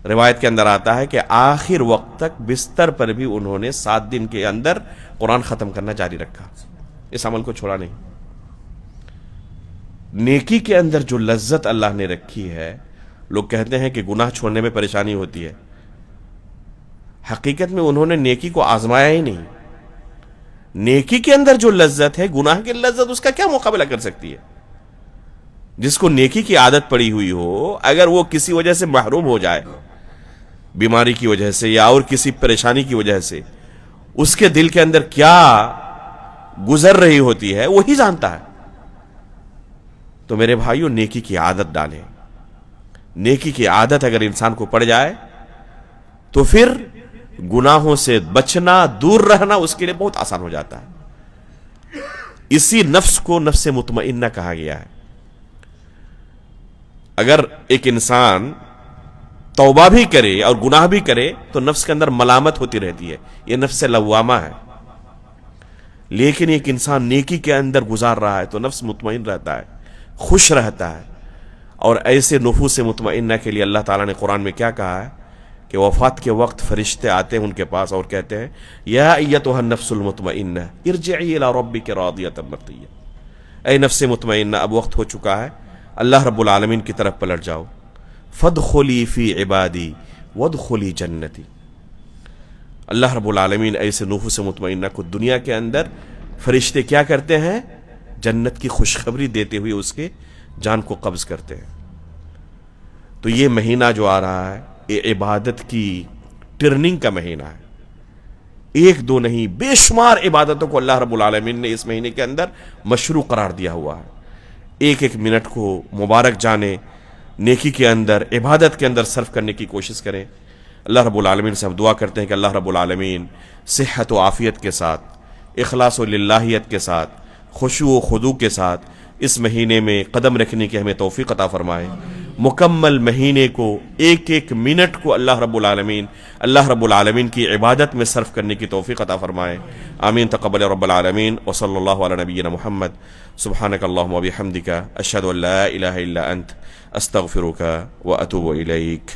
روایت کے اندر آتا ہے کہ آخر وقت تک بستر پر بھی انہوں نے 7 دن کے اندر قرآن ختم کرنا جاری رکھا، اس عمل کو چھوڑا نہیں. نیکی کے اندر جو لذت اللہ نے رکھی ہے، لوگ کہتے ہیں کہ گناہ چھوڑنے میں پریشانی ہوتی ہے، حقیقت میں انہوں نے نیکی کو آزمایا ہی نہیں. نیکی کے اندر جو لذت ہے گناہ کی لذت اس کا کیا مقابلہ کر سکتی ہے؟ جس کو نیکی کی عادت پڑی ہوئی ہو اگر وہ کسی وجہ سے محروم ہو جائے، بیماری کی وجہ سے یا اور کسی پریشانی کی وجہ سے، اس کے دل کے اندر کیا گزر رہی ہوتی ہے وہی جانتا ہے. تو میرے بھائیوں نیکی کی عادت ڈالیں. نیکی کی عادت اگر انسان کو پڑ جائے تو پھر گناہوں سے بچنا، دور رہنا اس کے لیے بہت آسان ہو جاتا ہے. اسی نفس کو نفس مطمئنہ کہا گیا ہے. اگر ایک انسان توبہ بھی کرے اور گناہ بھی کرے تو نفس کے اندر ملامت ہوتی رہتی ہے، یہ نفس لوامہ ہے. لیکن ایک انسان نیکی کے اندر گزار رہا ہے تو نفس مطمئن رہتا ہے، خوش رہتا ہے. اور ایسے نفوس مطمئنہ کے لیے اللہ تعالیٰ نے قرآن میں کیا کہا ہے کہ وفات کے وقت فرشتے آتے ہیں ان کے پاس اور کہتے ہیں یا ایتھا النفس المطمئنہ ارجعی الی ربک راضیۃ مرضیہ. اے نفس مطمئنہ اب وقت ہو چکا ہے، اللہ رب العالمین کی طرف پلٹ جاؤ. فادخلی فی عبادی وادخلی جنتی. اللہ رب العالمین ایسے نفوس مطمئنہ کو دنیا کے اندر فرشتے کیا کرتے ہیں؟ جنت کی خوشخبری دیتے ہوئے اس کے جان کو قبض کرتے ہیں. تو یہ مہینہ جو آ رہا ہے یہ عبادت کی ٹرننگ کا مہینہ ہے. ایک دو نہیں، بے شمار عبادتوں کو اللہ رب العالمین نے اس مہینے کے اندر مشروع قرار دیا ہوا ہے. ایک ایک منٹ کو مبارک جانے، نیکی کے اندر، عبادت کے اندر صرف کرنے کی کوشش کریں. اللہ رب العالمین سے ہم دعا کرتے ہیں کہ اللہ رب العالمین صحت و عافیت کے ساتھ، اخلاص و للہیت کے ساتھ، خشوع و خضوع کے ساتھ اس مہینے میں قدم رکھنے کی ہمیں توفیق عطا فرمائے. مکمل مہینے کو، ایک ایک منٹ کو اللہ رب العالمین کی عبادت میں صرف کرنے کی توفیق عطا فرمائے. آمین. تقبل رب العالمین. وصلی اللہ علی نبینا محمد. سبحانک اللہم و بحمدک، اشہد ان لا الہ الا انت، استغفرک و اتوب الیک.